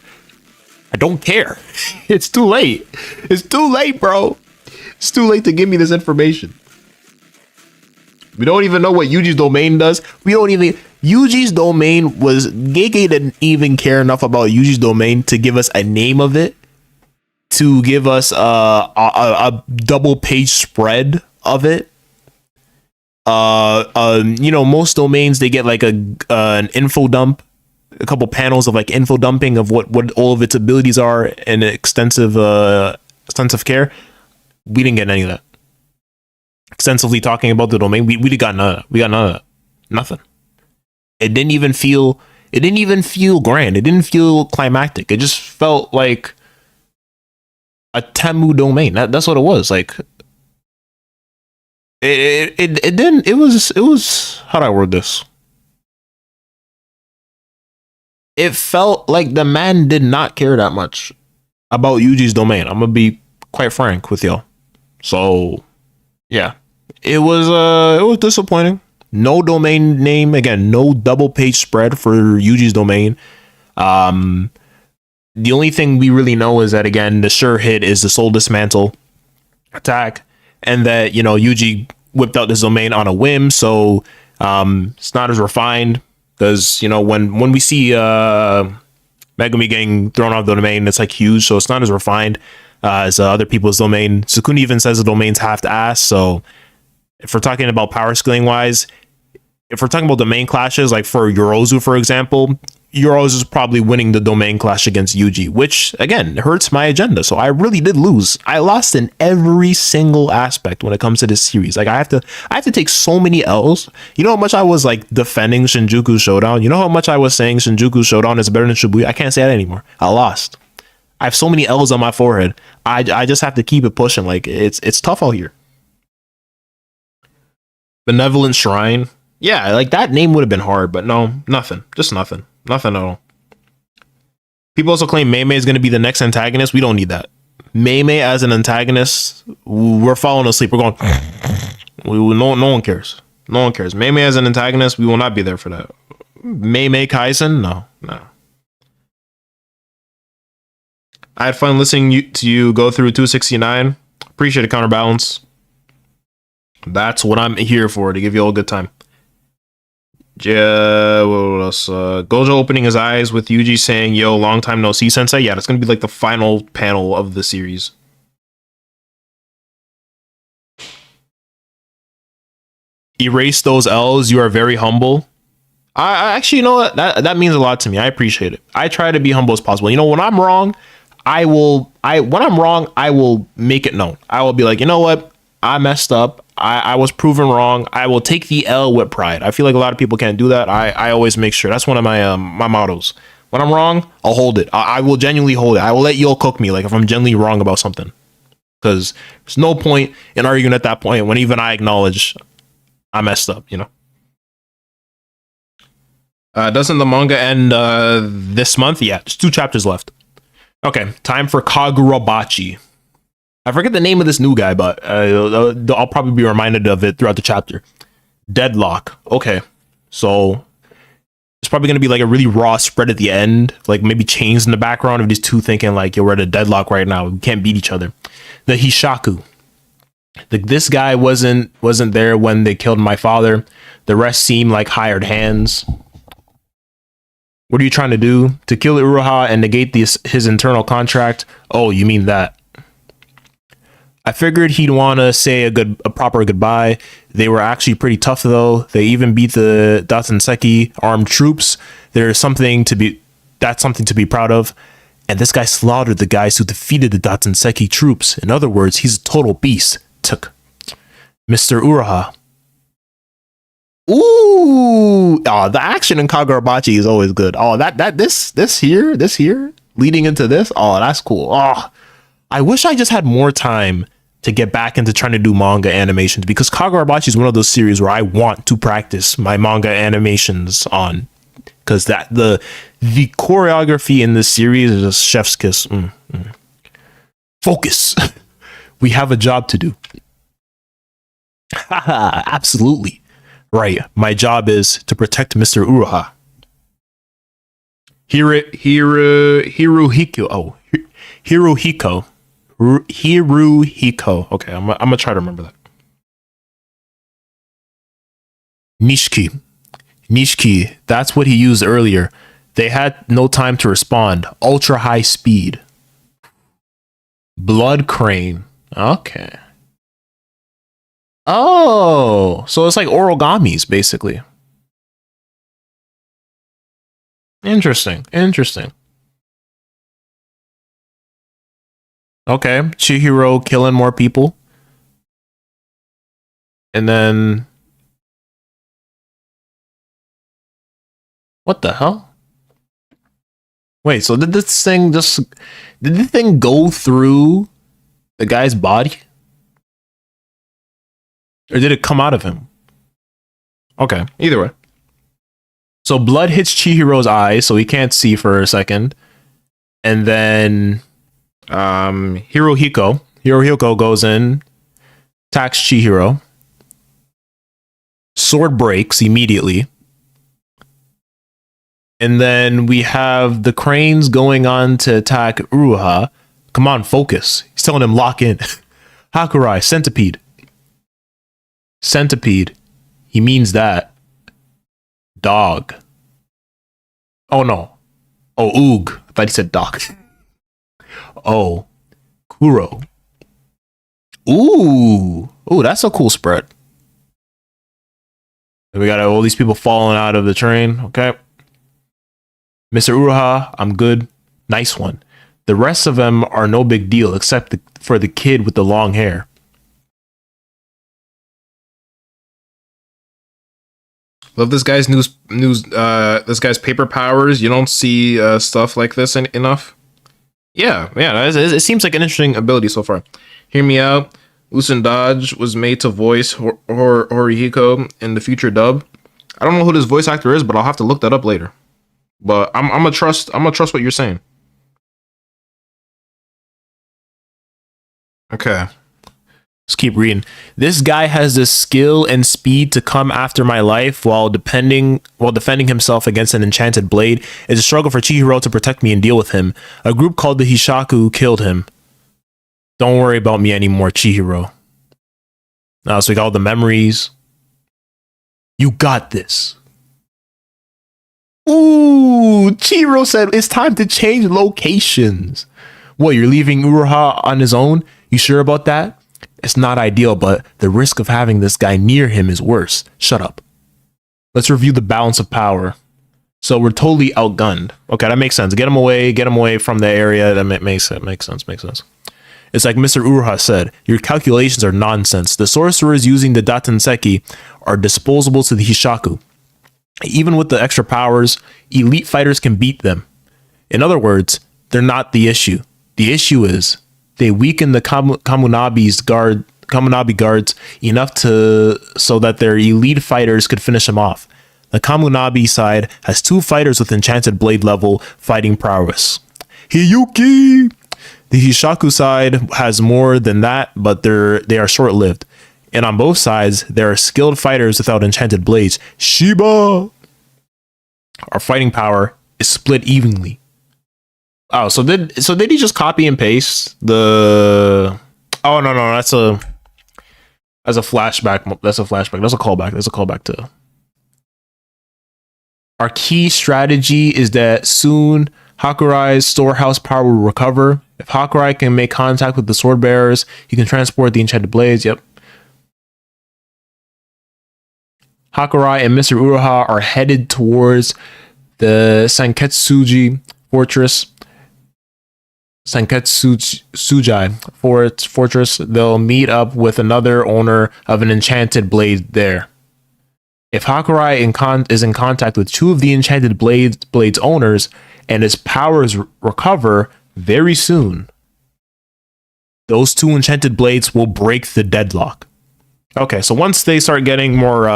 Speaker 1: I don't care. It's too late. It's too late, bro. It's too late to give me this information. We don't even know what Yuji's domain does. Yuji's domain was Gege didn't even care enough about Yuji's domain to give us a name of it, to give us a double page spread of it. You know, most domains, they get like an info dump, a couple panels of like info dumping of what all of its abilities are and extensive care. We didn't get any of that. Extensively talking about the domain, we got none of that. We got none of that. Nothing. It didn't even feel grand. It didn't feel climactic. It just felt like a Temu domain. That's what it was. Like, it was how do I word this? It felt like the man did not care that much about Yuji's domain. I'm gonna be quite frank with y'all. So yeah, it was disappointing. No domain name, again, no double page spread for Yuji's domain. The only thing we really know is that, again, the sure hit is the Soul Dismantle attack, and that, you know, Yuji whipped out this domain on a whim, so it's not as refined, because, you know, when we see Megumi getting thrown off the domain, it's like huge, so it's not as refined as other people's domain. Sukuni even says the domain's half to ass, so if we're talking about power scaling wise, if we're talking about domain clashes, like for Yorozu, for example, Yorozu is probably winning the domain clash against Yuji, which again hurts my agenda. So I really did lose. I lost in every single aspect when it comes to this series. Like I have to take so many L's. You know how much I was like defending Shinjuku Showdown? You know how much I was saying Shinjuku Showdown is better than Shibuya? I can't say that anymore. I lost. I have so many L's on my forehead. I just have to keep it pushing. Like it's tough out here. Benevolent Shrine. Yeah, like that name would have been hard, but no, nothing. Just nothing. Nothing at all. People also claim Mei Mei is going to be the next antagonist. We don't need that. Mei Mei as an antagonist, we're falling asleep. We're going. No one cares. No one cares. Mei Mei as an antagonist, we will not be there for that. Mei Mei Kaisen, no. I had fun listening to you go through 269. Appreciate it, Counterbalance. That's what I'm here for, to give you all a good time. Yeah, what else? Gojo opening his eyes with Yuji saying, "Yo, long time no see, Sensei." Yeah, that's gonna be like the final panel of the series. Erase those L's. You are very humble. I actually, you know what? That means a lot to me. I appreciate it. I try to be humble as possible. You know, when I'm wrong, when I'm wrong, I will make it known. I will be like, you know what? I messed up. I was proven wrong. I will take the L with pride. I feel like a lot of people can't do that. I always make sure. That's one of my my mottos. When I'm wrong, I'll hold it. I will genuinely hold it. I will let you all cook me, like, if I'm genuinely wrong about something. Because there's no point in arguing at that point when even I acknowledge I messed up, you know? Doesn't the manga end this month? Yeah, there's 2 chapters left. Okay, time for Kagurabachi. I forget the name of this new guy, but I'll probably be reminded of it throughout the chapter. Deadlock. Okay, so it's probably going to be like a really raw spread at the end, like maybe chains in the background of these two thinking like, yo, we're at a deadlock right now. We can't beat each other. The Hishaku. This guy wasn't there when they killed my father. The rest seem like hired hands. What are you trying to do? To kill Uruha and negate his internal contract? Oh, you mean that? I figured he'd want to say a proper goodbye. They were actually pretty tough, though. They even beat the Datsenseki armed troops. That's something to be proud of. And this guy slaughtered the guys who defeated the Datsenseki troops. In other words, he's a total beast. Took Mr. Uruha. Ooh, the action in Kagurabachi is always good. Oh, this here leading into this. Oh, that's cool. Oh, I wish I just had more time to get back into trying to do manga animations, because Kagurabachi is one of those series where I want to practice my manga animations on, because the choreography in this series is a chef's kiss. Focus. We have a job to do. Absolutely. Right. My job is to protect Mr. Uruha. Hirohiko. Oh, Hirohiko. Hirohiko. Okay, I'm gonna try to remember that. Nishiki. That's what he used earlier. They had no time to respond. Ultra high speed. Blood crane. Okay. Oh, so it's like orogamis, basically. Interesting. Okay, Chihiro killing more people. And then... what the hell? Wait, so did the thing go through the guy's body? Or did it come out of him? Okay, either way. So blood hits Chihiro's eyes, so he can't see for a second. And then Hirohiko goes in, attacks Chihiro. Sword breaks immediately. And then we have the cranes going on to attack Uruha. Come on, focus. He's telling him lock in. Hakurai, centipede. Centipede. He means that. Dog. Oh no. Oh, oog. I thought he said dog. Oh. Kuro. Ooh. Ooh, that's a cool spread. We got all these people falling out of the train. Okay. Mr. Uruha, I'm good. Nice one. The rest of them are no big deal except for the kid with the long hair. Love this guy's this guy's paper powers. You don't see stuff like this enough. Yeah, it seems like an interesting ability so far. Hear me out. Usun Dodge was made to voice Horihiko in the future dub. I don't know who this voice actor is, but I'll have to look that up later. But I'm gonna trust what you're saying. Okay.
Speaker 2: Let's keep reading. This guy has the skill and speed to come after my life while defending himself against an enchanted blade. It's a struggle for Chihiro to protect me and deal with him. A group called the Hishaku killed him. Don't worry about me anymore, Chihiro. So we got all the memories. You got this. Ooh, Chihiro said it's time to change locations. What, you're leaving Uruha on his own? You sure about that? It's not ideal, but the risk of having this guy near him is worse. Shut up. Let's review the balance of power. So we're totally outgunned. Okay, that makes sense. Get him away from the area. That makes sense. It's like Mr. Uruha said, your calculations are nonsense. The sorcerers using the Datenseki are disposable to the Hishaku. Even with the extra powers, elite fighters can beat them. In other words, they're not the issue. The issue is they weaken the Kamunabi guards enough so that their elite fighters could finish them off. The Kamunabi side has 2 fighters with enchanted blade level fighting prowess. Hiyuki! The Hishaku side has more than that, but they are short-lived. And on both sides, there are skilled fighters without enchanted blades. Shiba! Our fighting power is split evenly. Oh, so did he just copy and paste the? Oh no, that's a flashback. That's a flashback. That's a callback. That's a callback to. Our key strategy is that soon Hakurai's storehouse power will recover. If Hakurai can make contact with the sword bearers, he can transport the enchanted blades. Yep. Hakurai and Mr. Uruha are headed towards the Sanketsuji fortress. Fortress. They'll meet up with another owner of an enchanted blade there. If Hakurai is in contact with 2 of the enchanted blades owners and his powers recover very soon, those 2 enchanted blades will break the deadlock. Okay, so once they start getting more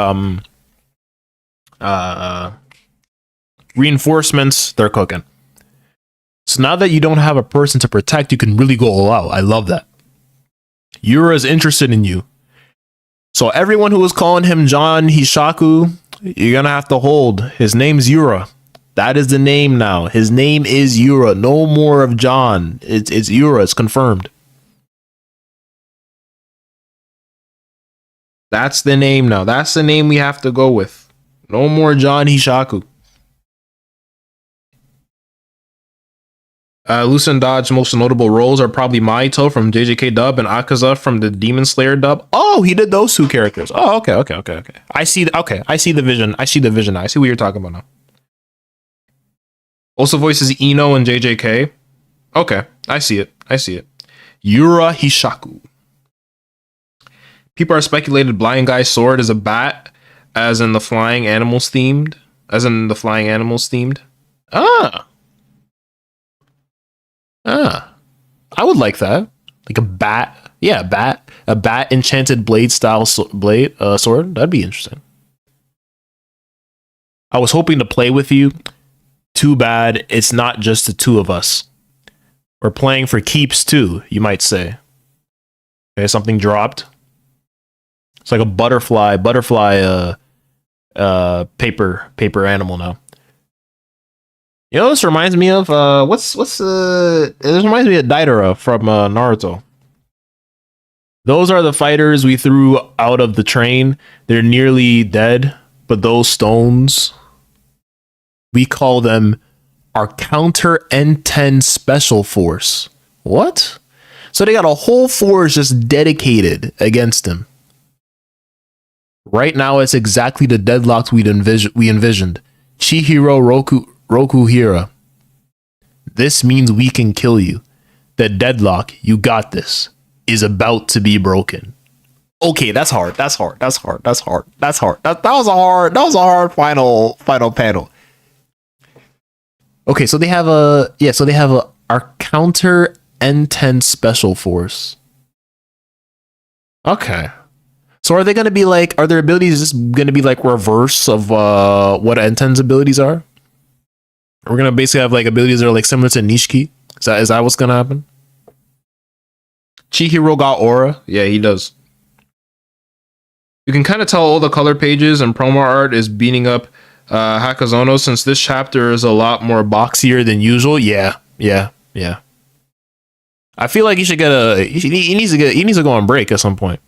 Speaker 2: reinforcements, they're cooking. So now that you don't have a person to protect, you can really go all out. I love that. Yura is interested in you. So everyone who was calling him John Hishaku, you're gonna have to hold. His name's Yura. That is the name now. His name is Yura. No more of John. It's Yura. It's confirmed. That's the name now. That's the name we have to go with. No more John Hishaku. Lucen Dodge's most notable roles are probably Maito from JJK dub and Akaza from the Demon Slayer dub. Oh, he did those 2 characters. Oh, okay. I see the vision. I see what you're talking about now. Also voices Ino and JJK. Okay, I see it. Yura Hishaku. People are speculated Blind Guy's sword is a bat, as in the flying animals themed. I would like that. Like a bat. Yeah, a bat enchanted blade style sword. That'd be interesting. I was hoping to play with you. Too bad it's not just the 2 of us. We're playing for keeps too, you might say. Okay, something dropped. It's like a butterfly paper animal now. You know, this reminds me of this reminds me of Daidara from Naruto. Those are the fighters we threw out of the train. They're nearly dead, but those stones, we call them our counter N10 special force. What? So they got a whole force just dedicated against him. Right now, it's exactly the deadlocks we envisioned. Chihiro Roku Hira. This means we can kill you. The deadlock, you got this, is about to be broken. Okay, that's hard. That was a hard final panel. Okay, so they have our counter N10 special force. Okay. So are they going to be like, are their abilities just going to be like reverse of what N10's abilities are? We're going to basically have like abilities that are like similar to Nishiki. Is that what's going to happen?
Speaker 1: Chihiro got aura. Yeah, he does. You can kind of tell all the color pages and promo art is beating up Hakazono, since this chapter is a lot more
Speaker 2: Boxier than usual. Yeah. I feel like he should get he needs to go on break at some point.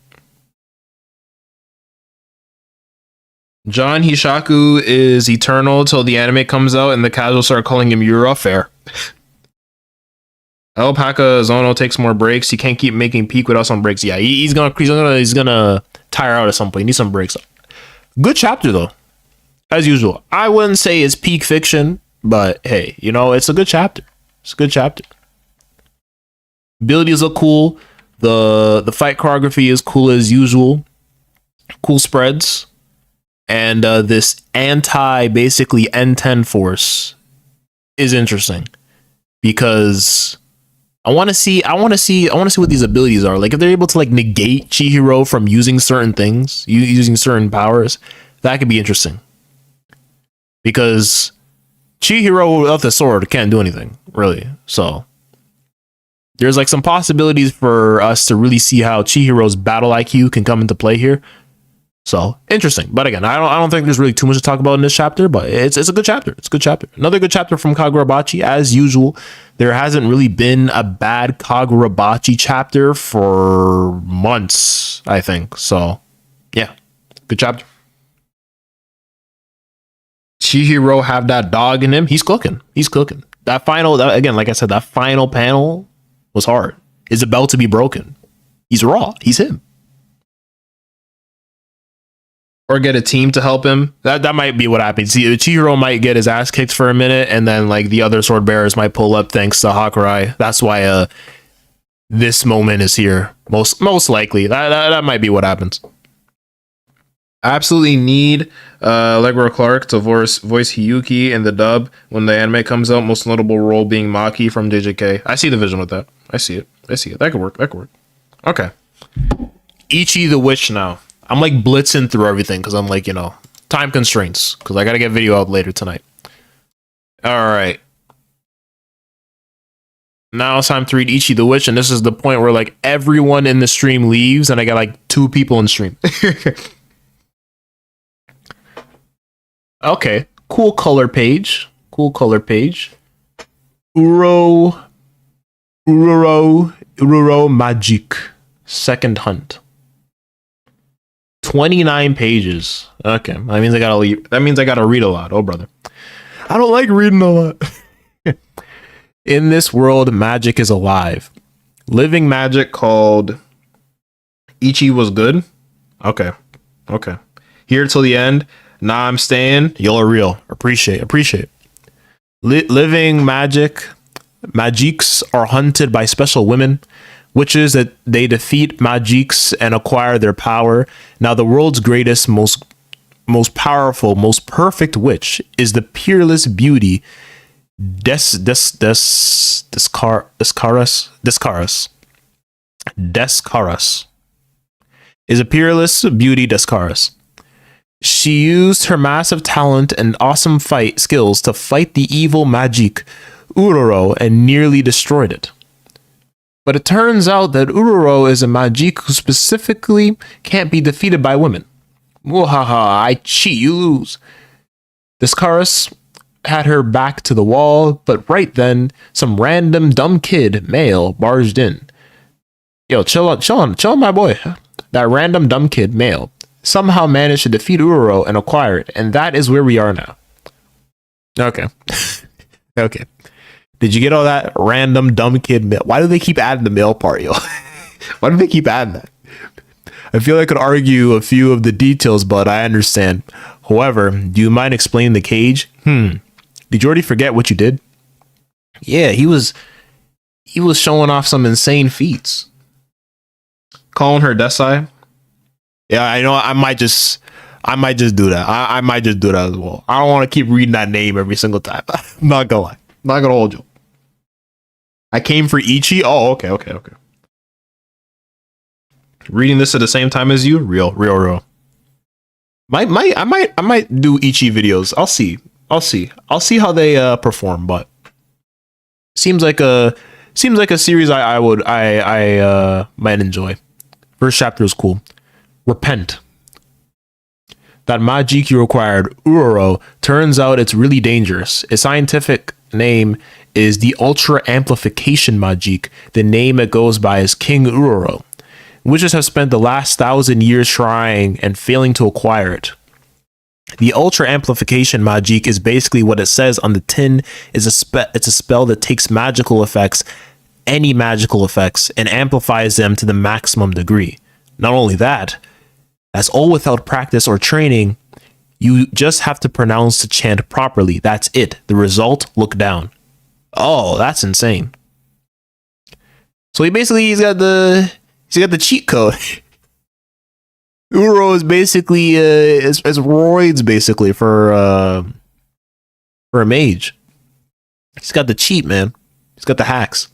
Speaker 1: John Hishaku is eternal till the anime comes out and the casuals start calling him Yura. Fair. I hope Hakazono takes more breaks. He can't keep making peak without some breaks. Yeah, he's gonna tire out at some point. He needs some breaks. Good chapter though, as usual. I wouldn't say it's peak fiction, but hey, you know, it's a good chapter. It's a good chapter. Abilities look cool. The fight choreography is cool as usual. Cool spreads. And this basically N10 force is interesting because I want to see what these abilities are. Like if they're able to like negate Chihiro from using certain things, using certain powers, that could be interesting. Because Chihiro without the sword can't do anything, really. So there's like some possibilities for us to really see how Chihiro's battle IQ can come into play here. So interesting. But again, I don't think there's really too much to talk about in this chapter, but it's a good chapter. It's a good chapter. Another good chapter from Kagurabachi. As usual, there hasn't really been a bad Kagurabachi chapter for months, I think. So yeah, good chapter. Chihiro have that dog in him. He's cooking. That like I said, that final panel was hard. Is about to be broken. He's raw. He's him. Or get a team to help him. That might be what happens. See, Chihiro might get his ass kicked for a minute, and then like the other sword bearers might pull up thanks to Hakurai. That's why this moment is here. Most likely. That might be what happens. Absolutely need Allegra Clark to voice Hiyuki in the dub when the anime comes out. Most notable role being Maki from JJK. I see the vision with that. I see it. That could work. Okay. Ichi the Witch now. I'm like blitzing through everything because I'm like, you know, time constraints because I got to get video out later tonight. All right. Now it's time to read Ichi the Witch, and this is the point where like everyone in the stream leaves and I got like 2 people in stream. Okay. Cool color page. Uroro Magic. Second Hunt. 29 pages. Okay. That means I gotta read a lot. Oh, brother. I don't like reading a lot. In this world, magic is alive. Living magic called Ichi was good. Okay. Here till the end. Nah, I'm staying. Y'all are real. Appreciate. Living magics are hunted by special women, witches that they defeat magics and acquire their power. Now, the world's greatest, most powerful, most perfect witch is the peerless beauty Descaras is a peerless beauty Descaras. She used her massive talent and awesome fight skills to fight the evil magic Uroro and nearly destroyed it. But it turns out that Uroro is a magic who specifically can't be defeated by women. Wahaha, I cheat, you lose. Descaras had her back to the wall, but right then, some random dumb kid, male, barged in. Yo, chill on, my boy. That random dumb kid, male, somehow managed to defeat Uroro and acquire it, and that is where we are now. Okay. Okay. Did you get all that? Random dumb kid male. Why do they keep adding the male part, yo? Why do they keep adding that? I feel I could argue a few of the details, but I understand. However, do you mind explaining the cage? Did you already forget what you did? Yeah, he was showing off some insane feats. Calling her Desai? Yeah, I know. I might just do that. I might just do that as well. I don't want to keep reading that name every single time. I'm not gonna lie. I'm not gonna hold you. I came for Ichi. Oh, okay. Reading this at the same time as you, real. I might do Ichi videos. I'll see how they perform. But seems like a
Speaker 2: Seems like a series I might enjoy. First chapter is cool. Repent. That magic you required, Uroro, turns out it's really dangerous. Its scientific name is the Ultra Amplification Magic. The name it goes by is King Uroro. Witches have spent the last 1,000 years trying and failing to acquire it. The Ultra Amplification Magic is basically what it says on the tin. It's a spell that takes magical effects, any magical effects, and amplifies them to the maximum degree. Not only that, as all without practice or training, you just have to pronounce the chant properly. That's it. The result, look down. Oh, that's insane. So he's got the cheat code. Uro is basically is roids basically for a mage. He's got the cheat, man. He's got the hacks.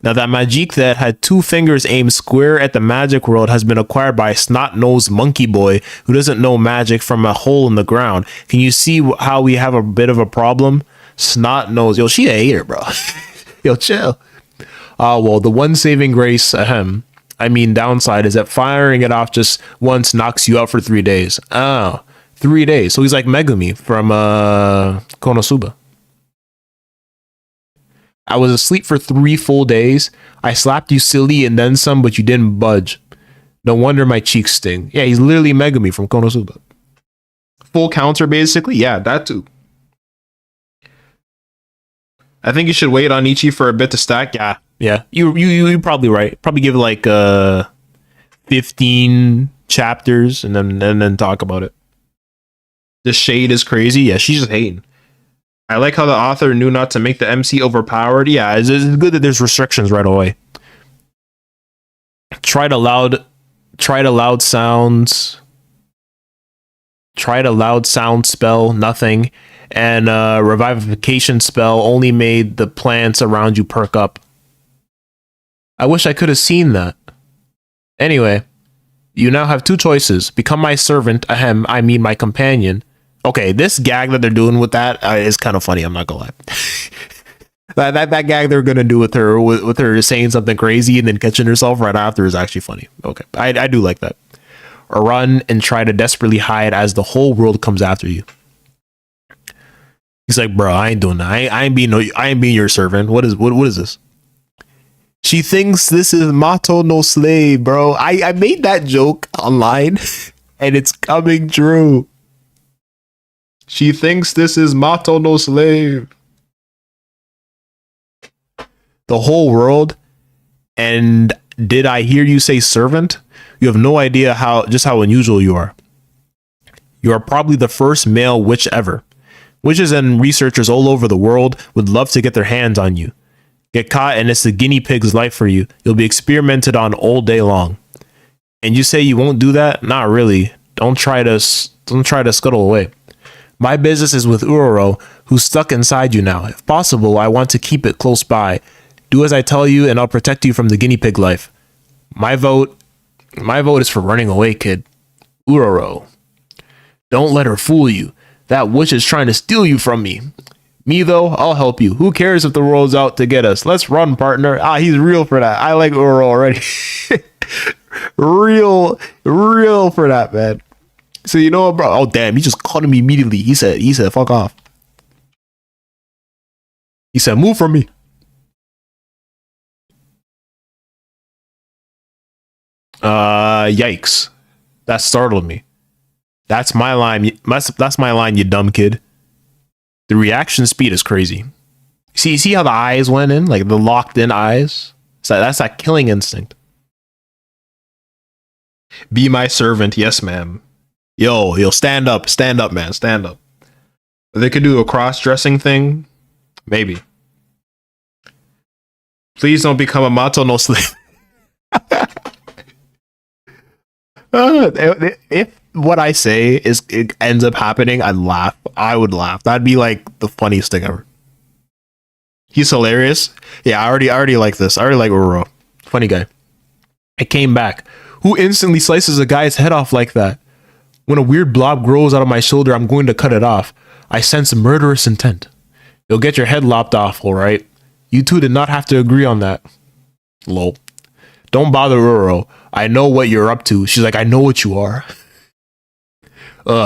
Speaker 2: Now, that magic that had 2 fingers aimed square at the magic world has been acquired by a snot-nosed monkey boy who doesn't know magic from a hole in the ground. Can you see how we have a bit of a problem? Snot-nosed. Yo, she a hater, bro. Yo, chill. Well, the one saving grace, downside is that firing it off just once knocks you out for 3 days. Oh, 3 days. So he's like Megumi from Konosuba. I was asleep for 3 full days. I slapped you silly and then some, but you didn't budge. No wonder my cheeks sting. Yeah, he's literally Megumi from Konosuba.
Speaker 1: Full counter, basically. Yeah, that too. I think you should wait on Ichi for a bit to stack.
Speaker 2: Yeah. You're probably right. Probably give it like 15 chapters and then talk about it.
Speaker 1: The shade is crazy. Yeah, she's just hating. I like how the author knew not to make the MC overpowered. Yeah,
Speaker 2: it's good that there's restrictions right away. Tried a loud sound spell, nothing. And revivification spell only made the plants around you perk up. I wish I could have seen that. Anyway, you now have 2 choices. Become my servant, my companion. Okay, this gag that they're doing with that is kind of funny. I'm not gonna lie. that gag they're gonna do with her saying something crazy and then catching herself right after is actually funny. Okay, I do like that. Or run and try to desperately hide as the whole world comes after you. He's like, bro, I ain't doing that. I ain't being your servant. What is this? She thinks this is Mato no slave, bro. I made that joke online and it's coming true.
Speaker 1: She thinks this is Mato no slave.
Speaker 2: The whole world. And did I hear you say servant? You have no idea how unusual you are. You are probably the first male witch ever. Witches and researchers all over the world would love to get their hands on you. Get caught and it's the guinea pig's life for you. You'll be experimented on all day long. And you say you won't do that? Not really. Don't try to scuttle away. My business is with Uroro, who's stuck inside you now. If possible, I want to keep it close by. Do as I tell you and I'll protect you from the guinea pig life. My vote is for running away, kid. Uroro. Don't let her fool you. That witch is trying to steal you from me. Me, though, I'll help you. Who cares if the world's out to get us? Let's run, partner. He's real for that. I like Uroro already. real for that, man. So you know what, bro? Oh, damn. He just called him immediately. He said, fuck off. He said, move from me. Yikes. That startled me. That's my line. That's my line, you dumb kid. The reaction speed is crazy. See how the eyes went in? Like the locked in eyes? So that's that killing instinct.
Speaker 1: Be my servant. Yes, ma'am. Yo, stand up, man. Stand up. They could do a cross-dressing thing. Maybe. Please don't become a Mato no slave.
Speaker 2: If what I say it ends up happening, I'd laugh. I would laugh. That'd be like the funniest thing ever.
Speaker 1: He's hilarious.
Speaker 2: Yeah, I already like this. I already like Uroro. Funny guy. I came back. Who instantly slices a guy's head off like that? When a weird blob grows out of my shoulder, I'm going to cut it off. I sense murderous intent. You'll get your head lopped off, all right? You two did not have to agree on that. Lol. Don't bother Uro. I know what you're up to. She's like, I know what you are.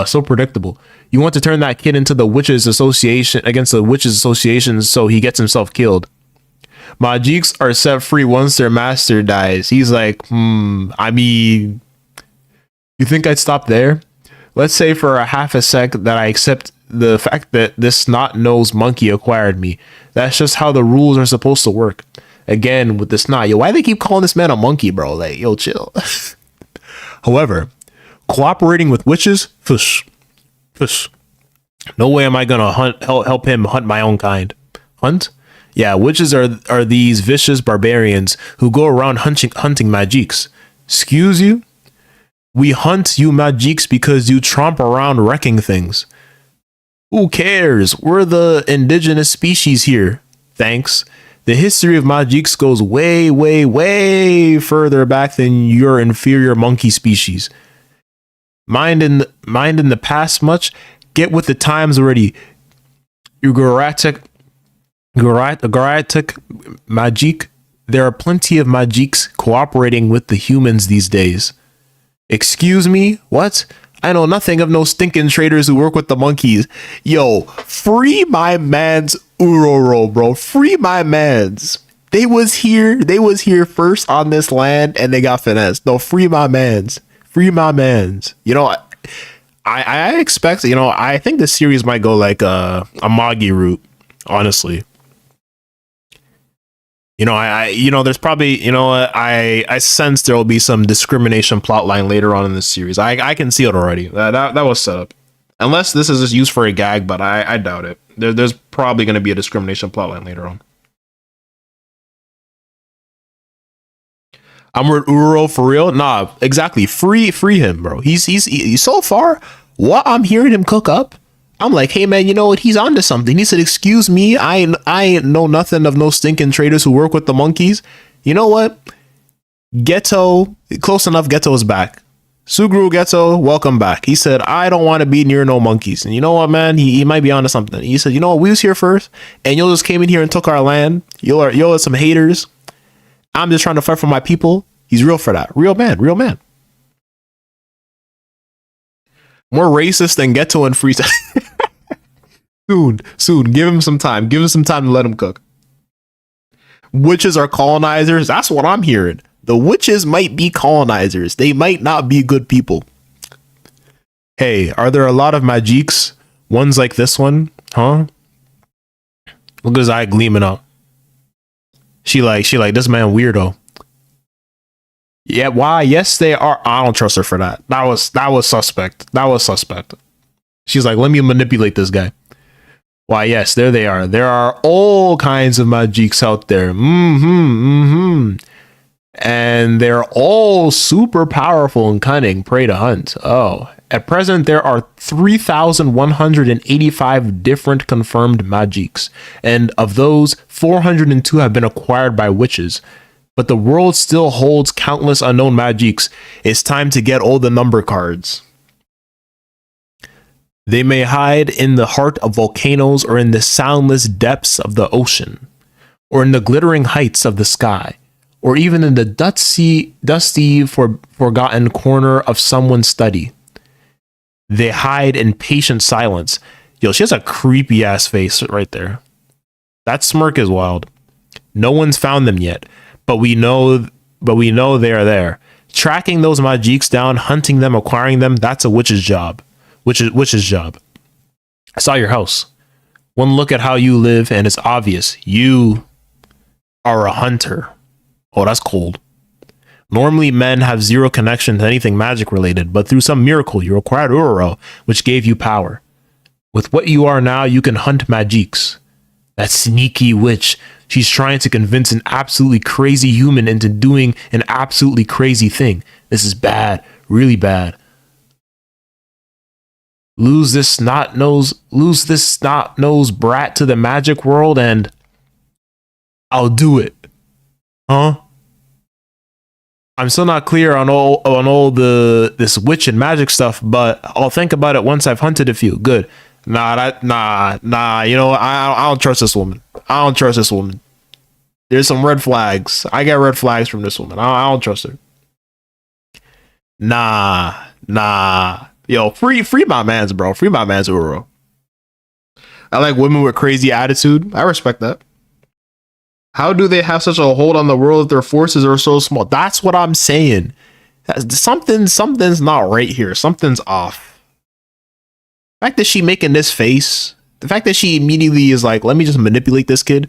Speaker 2: So predictable. You want to turn that kid into the Witches Association against the Witches Association so he gets himself killed. Majiks are set free once their master dies. He's like, I mean, you think I'd stop there? Let's say for a half a sec that I accept the fact that this snot-nosed monkey acquired me. That's just how the rules are supposed to work. Again, with the snot. Yo, why they keep calling this man a monkey, bro? Like, yo, chill. However, cooperating with witches? Fush. No way am I gonna help him hunt my own kind. Hunt? Yeah, witches are these vicious barbarians who go around hunting Majiks. Excuse you? We hunt you Majiks because you tromp around wrecking things. Who cares? We're the indigenous species here. Thanks. The history of Majiks goes way, way, way further back than your inferior monkey species. Mind in the past much? Get with the times already. Ugaratic Majik. There are plenty of Majiks cooperating with the humans these days. Excuse me? What? I know nothing of no stinking traders who work with the monkeys. Yo, free my mans Uroro, bro. Free my mans. They was here first on this land and they got finessed. No, free my mans. Free my mans. You know, I expect, you know, I think this series might go like a Magi route, honestly. You know, there's probably, I sense there will be some discrimination plotline later on in this series. I can see it already. That was set up. Unless this is just used for a gag, but I doubt it. There's probably going to be a discrimination plotline later on. I'm with Uro for real? Nah, exactly. Free him, bro. He's so far, what I'm hearing him cook up, I'm like, hey man, you know what? He's onto something. He said, excuse me, I know nothing of no stinking traders who work with the monkeys. You know what? Ghetto, close enough. Ghetto is back. Suguru Ghetto, welcome back. He said, I don't want to be near no monkeys. And you know what, man? He might be onto something. He said, you know what? We was here first, and you just came in here and took our land. Y'all are some haters. I'm just trying to fight for my people. He's real for that. Real man. More racist than Ghetto and Freestyle. Soon. Give him some time. Give him some time to let him cook. Witches are colonizers. That's what I'm hearing. The witches might be colonizers. They might not be good people. Hey, are there a lot of Majiks? Ones like this one? Huh? Look at his eye gleaming up. She like, this man weirdo. Yeah, why? Yes, they are. I don't trust her for that. That was suspect. She's like, let me manipulate this guy. Why, yes, there they are. There are all kinds of Majiks out there. And they're all super powerful and cunning, prey to hunt. Oh, at present, there are 3,185 different confirmed Majiks. And of those, 402 have been acquired by witches. But the world still holds countless unknown Majiks. It's time to get all the number cards. They may hide in the heart of volcanoes or in the soundless depths of the ocean, or in the glittering heights of the sky, or even in the dusty, forgotten corner of someone's study. They hide in patient silence. Yo, she has a creepy ass face right there. That smirk is wild. No one's found them yet, but we know they are there. Tracking those Majiks down, hunting them, acquiring them, that's a witch's job. Witch's job. I saw your house. One look at how you live and it's obvious. You are a hunter. Oh, that's cold. Normally, men have zero connection to anything magic related, but through some miracle, you acquired Uroro, which gave you power. With what you are now, you can hunt Majiks. That sneaky witch. She's trying to convince an absolutely crazy human into doing an absolutely crazy thing. This is bad. Really bad. Lose this snot-nosed brat to the magic world and I'll do it. Huh? I'm still not clear on all this witch and magic stuff, but I'll think about it once I've hunted a few. Good. Nah. You know, I don't trust this woman. There's some red flags. I get red flags from this woman. I don't trust her. Nah. Yo, free my mans, bro. Free my mans, Uro. I like women with crazy attitude. I respect that. How do they have such a hold on the world if their forces are so small? That's what I'm saying. Something's not right here. Something's off. The fact that she making this face, the fact that she immediately is like, let me just manipulate this kid.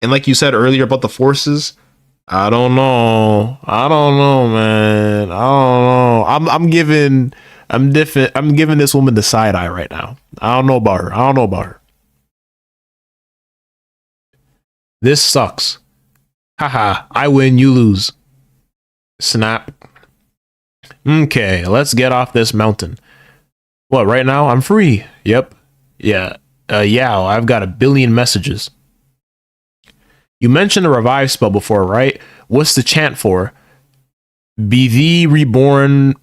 Speaker 2: And like you said earlier about the forces, I don't know, man. I don't know. I'm giving this woman the side eye right now. I don't know about her. This sucks. Haha, I win, you lose. Snap. Okay, let's get off this mountain. What, right now? I'm free. Yep. Yeah. Yeah, I've got a billion messages. You mentioned the revive spell before, right? What's the chant for? Be thee reborn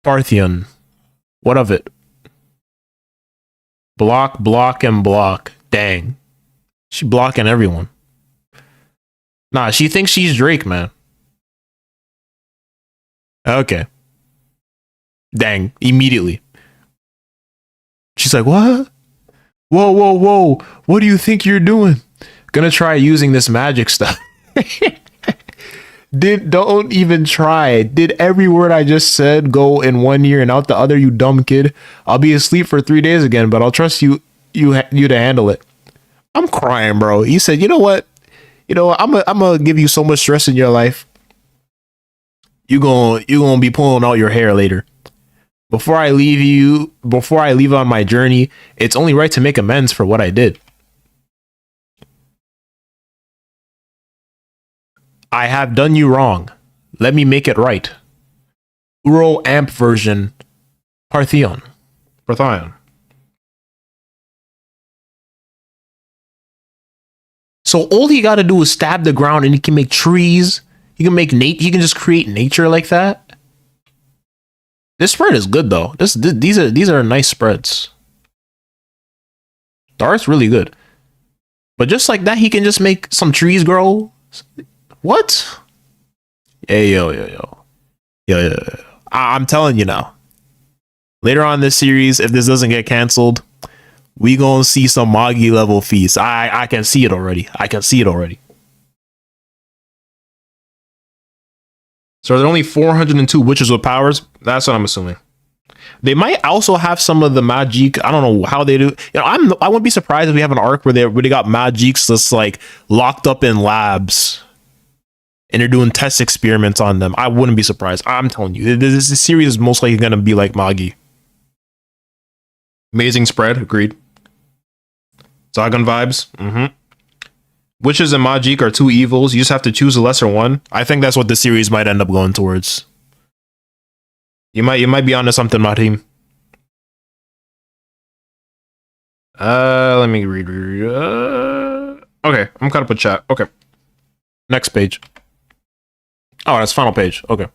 Speaker 2: Parthian. What of it? Block, and block. Dang. She blocking everyone. Nah, she thinks she's Drake, man. Okay. Dang, immediately. She's like, what? Whoa. What do you think you're doing? Gonna try using this magic stuff. Don't even try. Did every word I just said go in one ear and out the other, you dumb kid? I'll be asleep for 3 days again, but I'll trust you to handle it. I'm crying, bro. He said, you know what? I'm gonna give you so much stress in your life. You gonna be pulling out your hair later. Before I leave on my journey, it's only right to make amends for what I did. I have done you wrong. Let me make it right. Uro Amp version Parthian. So all he got to do is stab the ground and he can make trees. He can just create nature like that. This spread is good though. These are nice spreads. The art's really good. But just like that, he can just make some trees grow. What? Yo. I'm telling you now. Later on in this series, if this doesn't get canceled, we gonna see some Magi level feats. I can see it already. So are there only 402 witches with powers? That's what I'm assuming. They might also have some of the magic. I don't know how they do. I wouldn't be surprised if we have an arc where they got magics that's like locked up in labs and they're doing test experiments on them. I wouldn't be surprised. I'm telling you, this series is most likely gonna be like Magi. Amazing spread, agreed. Zagan vibes. Witches and Magic are two evils. You just have to choose the lesser one. I think that's what the series might end up going towards. You might be onto something, my team. Let me read. Okay, I'm caught up with chat. Okay. Next page. Oh, that's final page. Okay.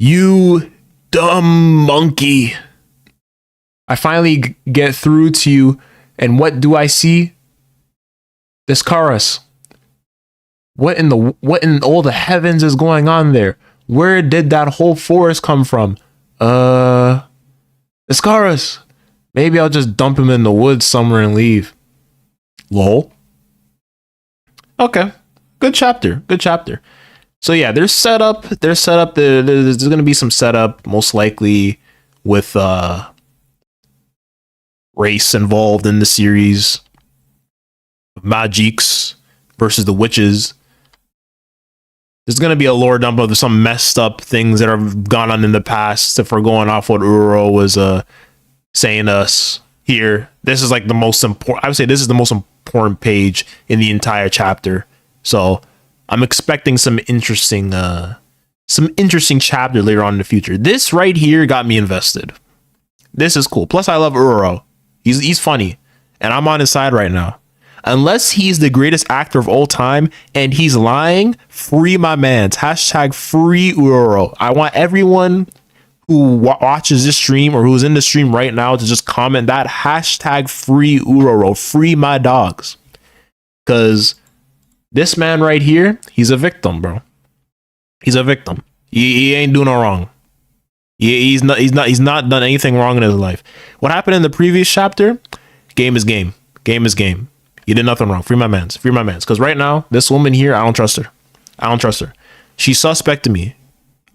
Speaker 2: You dumb monkey. I finally get through to you, and what do I see? This Chorus. What in all the heavens is going on there? Where did that whole forest come from? This Chorus. Maybe I'll just dump him in the woods somewhere and leave. Lol. Okay. Good chapter. So yeah, there's setup. There's going to be some setup, most likely with race involved in the series. Magics versus the witches. There's going to be a lore dump of some messed up things that have gone on in the past. If we're going off what Uro was saying to us here, this is like the most important. I would say this is the most important page in the entire chapter. So I'm expecting some interesting chapter later on in the future. This right here got me invested. This is cool. Plus, I love Uro. He's funny, and I'm on his side right now. Unless he's the greatest actor of all time and he's lying, free my mans. Hashtag free Uro. I want everyone who watches this stream or who's in the stream right now to just comment that hashtag free Uroro, free my dogs. Because this man right here, he's a victim, bro. He's a victim. He ain't doing no wrong. He's not done anything wrong in his life. What happened in the previous chapter? Game is game. Game is game. You did nothing wrong. Free my mans. Free my mans. Because right now, this woman here, I don't trust her. I don't trust her. She's suspect to me.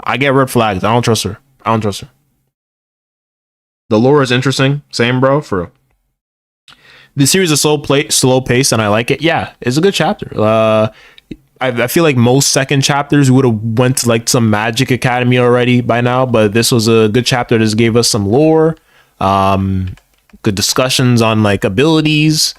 Speaker 2: I get red flags. I don't trust her. I don't trust her. The lore is interesting. Same, bro. For real. The series is slow paced, and I like it. Yeah, it's a good chapter. I feel like most second chapters would have went to like some Magic Academy already by now, but this was a good chapter. This gave us some lore, good discussions on like abilities.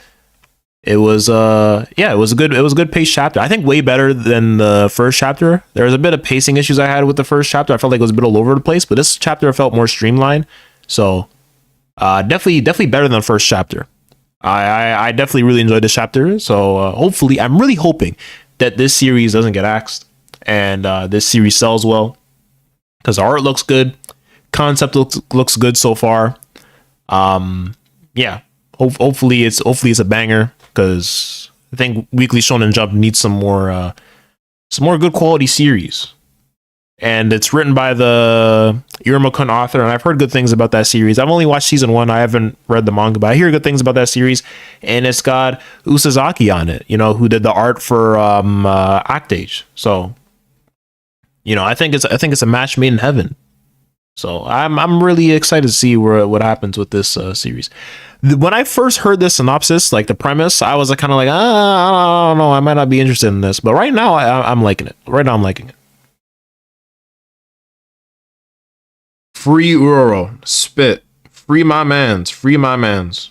Speaker 2: It was it was a good paced chapter. I think way better than the first chapter. There was a bit of pacing issues I had with the first chapter. I felt like it was a bit all over the place, but this chapter felt more streamlined. So definitely better than the first chapter. I definitely really enjoyed this chapter. So hopefully, I'm really hoping that this series doesn't get axed and this series sells well, because the art looks good, concept looks good so far. Yeah, hopefully it's a banger, because I think Weekly Shonen Jump needs some more good quality series. And it's written by the Iruma-kun author, and I've heard good things about that series. I've only watched season 1. I haven't read the manga, but I hear good things about that series. And it's got Usazaki on it, who did the art for Act Age. So, I think it's a match made in heaven. So I'm really excited to see what happens with this series. When I first heard this synopsis, like the premise, I was kind of like, I don't know, I might not be interested in this. But right now, I'm liking it. Right now, I'm liking it.
Speaker 1: Free Uroro. Spit. Free my mans. Free my mans.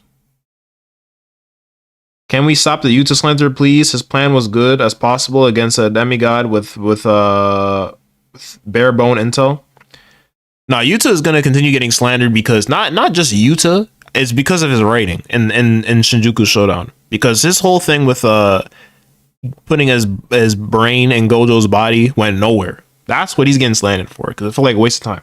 Speaker 1: Can we stop the Yuta slander, please? His plan was good as possible against a demigod with bare bone intel.
Speaker 2: Now, Yuta is going to continue getting slandered because not just Yuta, it's because of his writing in Shinjuku Showdown. Because his whole thing with putting his brain in Gojo's body went nowhere. That's what he's getting slandered for, because it felt like a waste of time.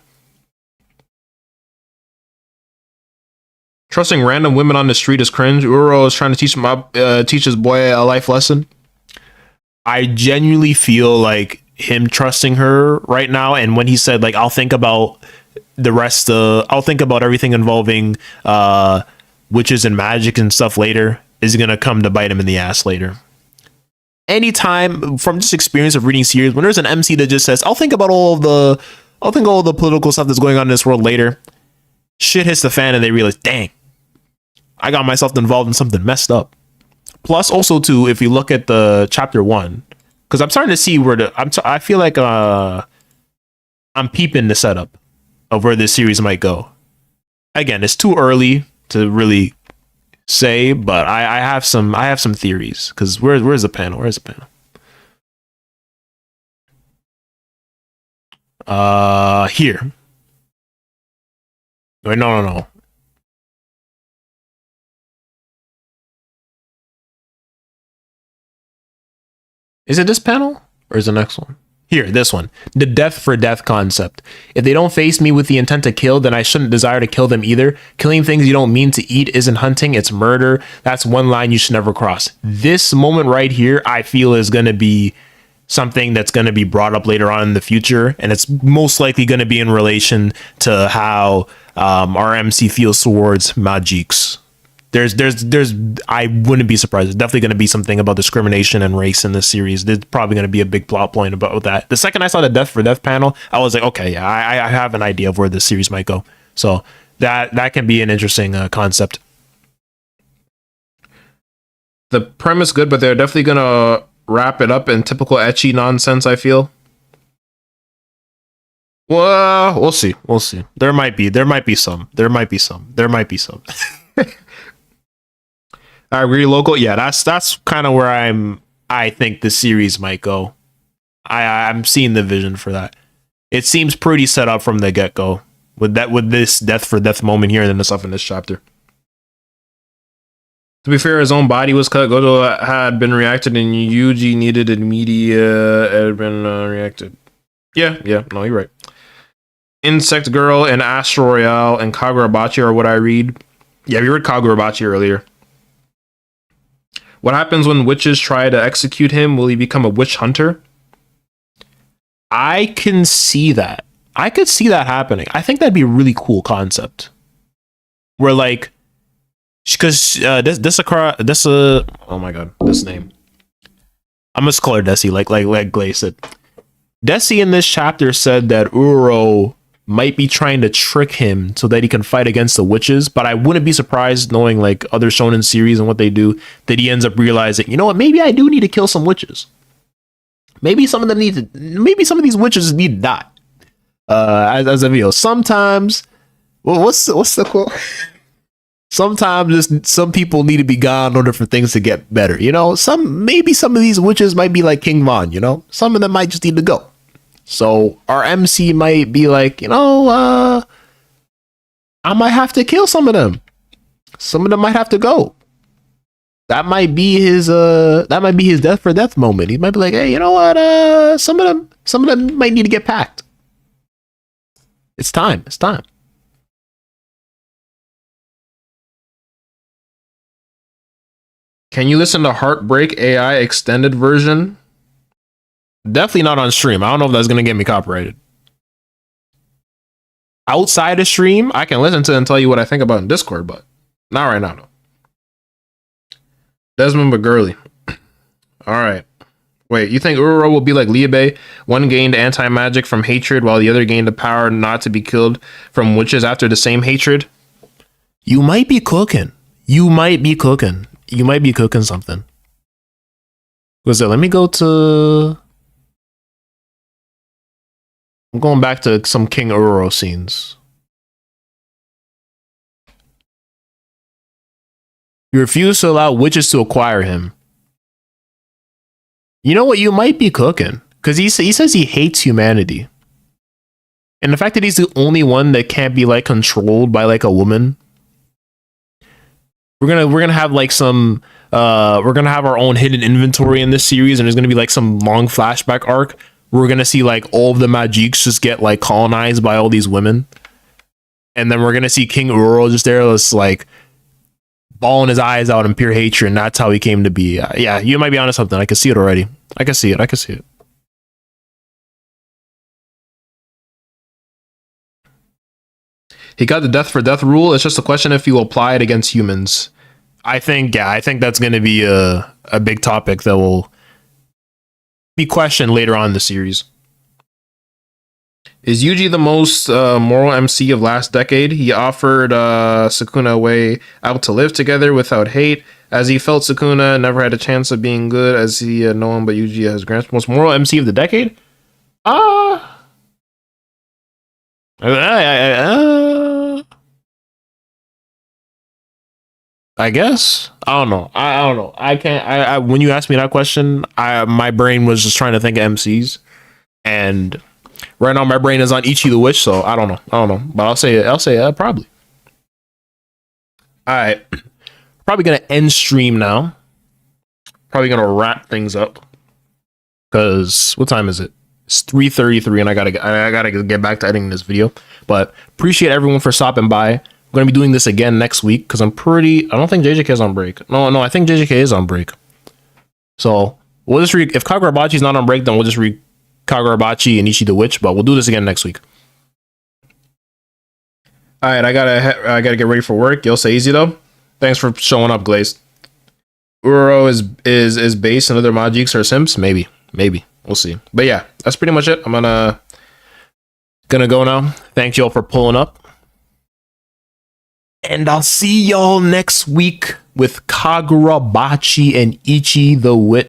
Speaker 2: Trusting random women on the street is cringe. Uro is trying to teach his boy a life lesson. I genuinely feel like him trusting her right now, and when he said like I'll think about the rest, I'll think about everything involving witches and magic and stuff later, is gonna come to bite him in the ass later. Anytime, from just experience of reading series, when there's an MC that just says I'll think about all the political stuff that's going on in this world later, shit hits the fan and they realize, dang, I got myself involved in something messed up. Plus, also too, if you look at the chapter 1, because I'm starting to see where I feel like I'm peeping the setup of where this series might go. Again, it's too early to really say, but I have some theories. Because where's the panel? Where's the panel? Here. Wait, no. Is it this panel or is the next one? Here, this one. The death for death concept. If they don't face me with the intent to kill, then I shouldn't desire to kill them either. Killing things you don't mean to eat isn't hunting, it's murder. That's one line you should never cross. This moment right here, I feel is going to be something that's going to be brought up later on in the future. And it's most likely going to be in relation to how our MC feels towards Magiques. There's I wouldn't be surprised. There's definitely going to be something about discrimination and race in this series. There's probably going to be a big plot point about that. The second I saw the death for death panel, I was like, okay, yeah, I have an idea of where this series might go. So that can be an interesting concept.
Speaker 1: The premise good, but they're definitely going to wrap it up in typical ecchi nonsense, I feel. Well, we'll see. There might be some. I agree, local. Yeah, that's kind of where I think the series might go. I'm seeing the vision for that. It seems pretty set up from the get-go with this death for death moment here and then the stuff in this chapter. To be fair, his own body was cut. Gojo had been reacted and Yuji needed immediate had been reacted. Yeah, no, you're right. Insect Girl and Astro Royale and Kagurabachi are what I read. Yeah, we read Kagurabachi earlier. What happens when witches try to execute him? Will he become a witch hunter?
Speaker 2: I can see that. I could see that happening. I think that'd be a really cool concept. Where like, because this oh my god, this name. I'm gonna call her Desi, like Glaze said. Desi in this chapter said that Uro might be trying to trick him so that he can fight against the witches, but I wouldn't be surprised, knowing like other shonen series and what they do, that he ends up realizing, you know what, maybe I do need to kill some witches. Maybe some of these witches need to die. As a video, sometimes, well, what's the quote? Sometimes just some people need to be gone in order for things to get better. You know, maybe some of these witches might be like King Von. You know, some of them might just need to go. So our MC might be like, you know, I might have to kill some of them. Some of them might have to go. That might be his death for death moment. He might be like, hey, you know what? Some of them might need to get packed. It's time. It's time.
Speaker 1: Can you listen to Heartbreak AI extended version?
Speaker 2: Definitely not on stream. I don't know if that's gonna get me copyrighted.
Speaker 1: Outside of stream, I can listen to it and tell you what I think about in Discord, but not right now. No. Desmond but girly. All right. Wait, you think Uroro will be like Liebe? One gained anti-magic from hatred, while the other gained the power not to be killed from witches after the same hatred?
Speaker 2: You might be cooking. You might be cooking something. Let me go to... I'm going back to some King Uroro scenes. He refused to allow witches to acquire him. You know what? You might be cooking. Because he says he hates humanity. And the fact that he's the only one that can't be like controlled by like a woman. We're gonna have like some we're gonna have our own hidden inventory in this series, and there's gonna be like some long flashback arc where we're gonna see like all of the Magiques just get like colonized by all these women. And then we're gonna see King Uroro just there, just like bawling his eyes out in pure hatred, and that's how he came to be. Yeah, you might be onto something. I can see it already. I can see it.
Speaker 1: He got the death for death rule. It's just a question if you apply it against humans.
Speaker 2: I think that's going to be a big topic that will be questioned later on in the series.
Speaker 1: Is Yuji the most moral MC of last decade? He offered Sukuna a way out to live together without hate, as he felt Sukuna never had a chance of being good, as he had no one but Yuji as Grant's most moral MC of the decade?
Speaker 2: I guess. I don't know. I don't know. I can't. When you asked me that question, my brain was just trying to think of MCs, and right now my brain is on Ichi the Witch. So I don't know. But I'll say probably. All right. Probably gonna end stream now. Probably gonna wrap things up. Cause what time is it? It's 3:33, and I gotta get back to editing this video. But appreciate everyone for stopping by. I'm going to be doing this again next week because I don't think JJK is on break. No, I think JJK is on break. So we'll just if Kagurabachi is not on break, then we'll just read Kagurabachi and Ichi the Witch, but we'll do this again next week. All right, I gotta get ready for work. You'll say easy though. Thanks for showing up, Glazed. Uro is base and other Magiques are simps? Maybe. We'll see. But yeah, that's pretty much it. I'm gonna go now. Thank y'all for pulling up. And I'll see y'all next week with Kagurabachi and Ichi the Witch.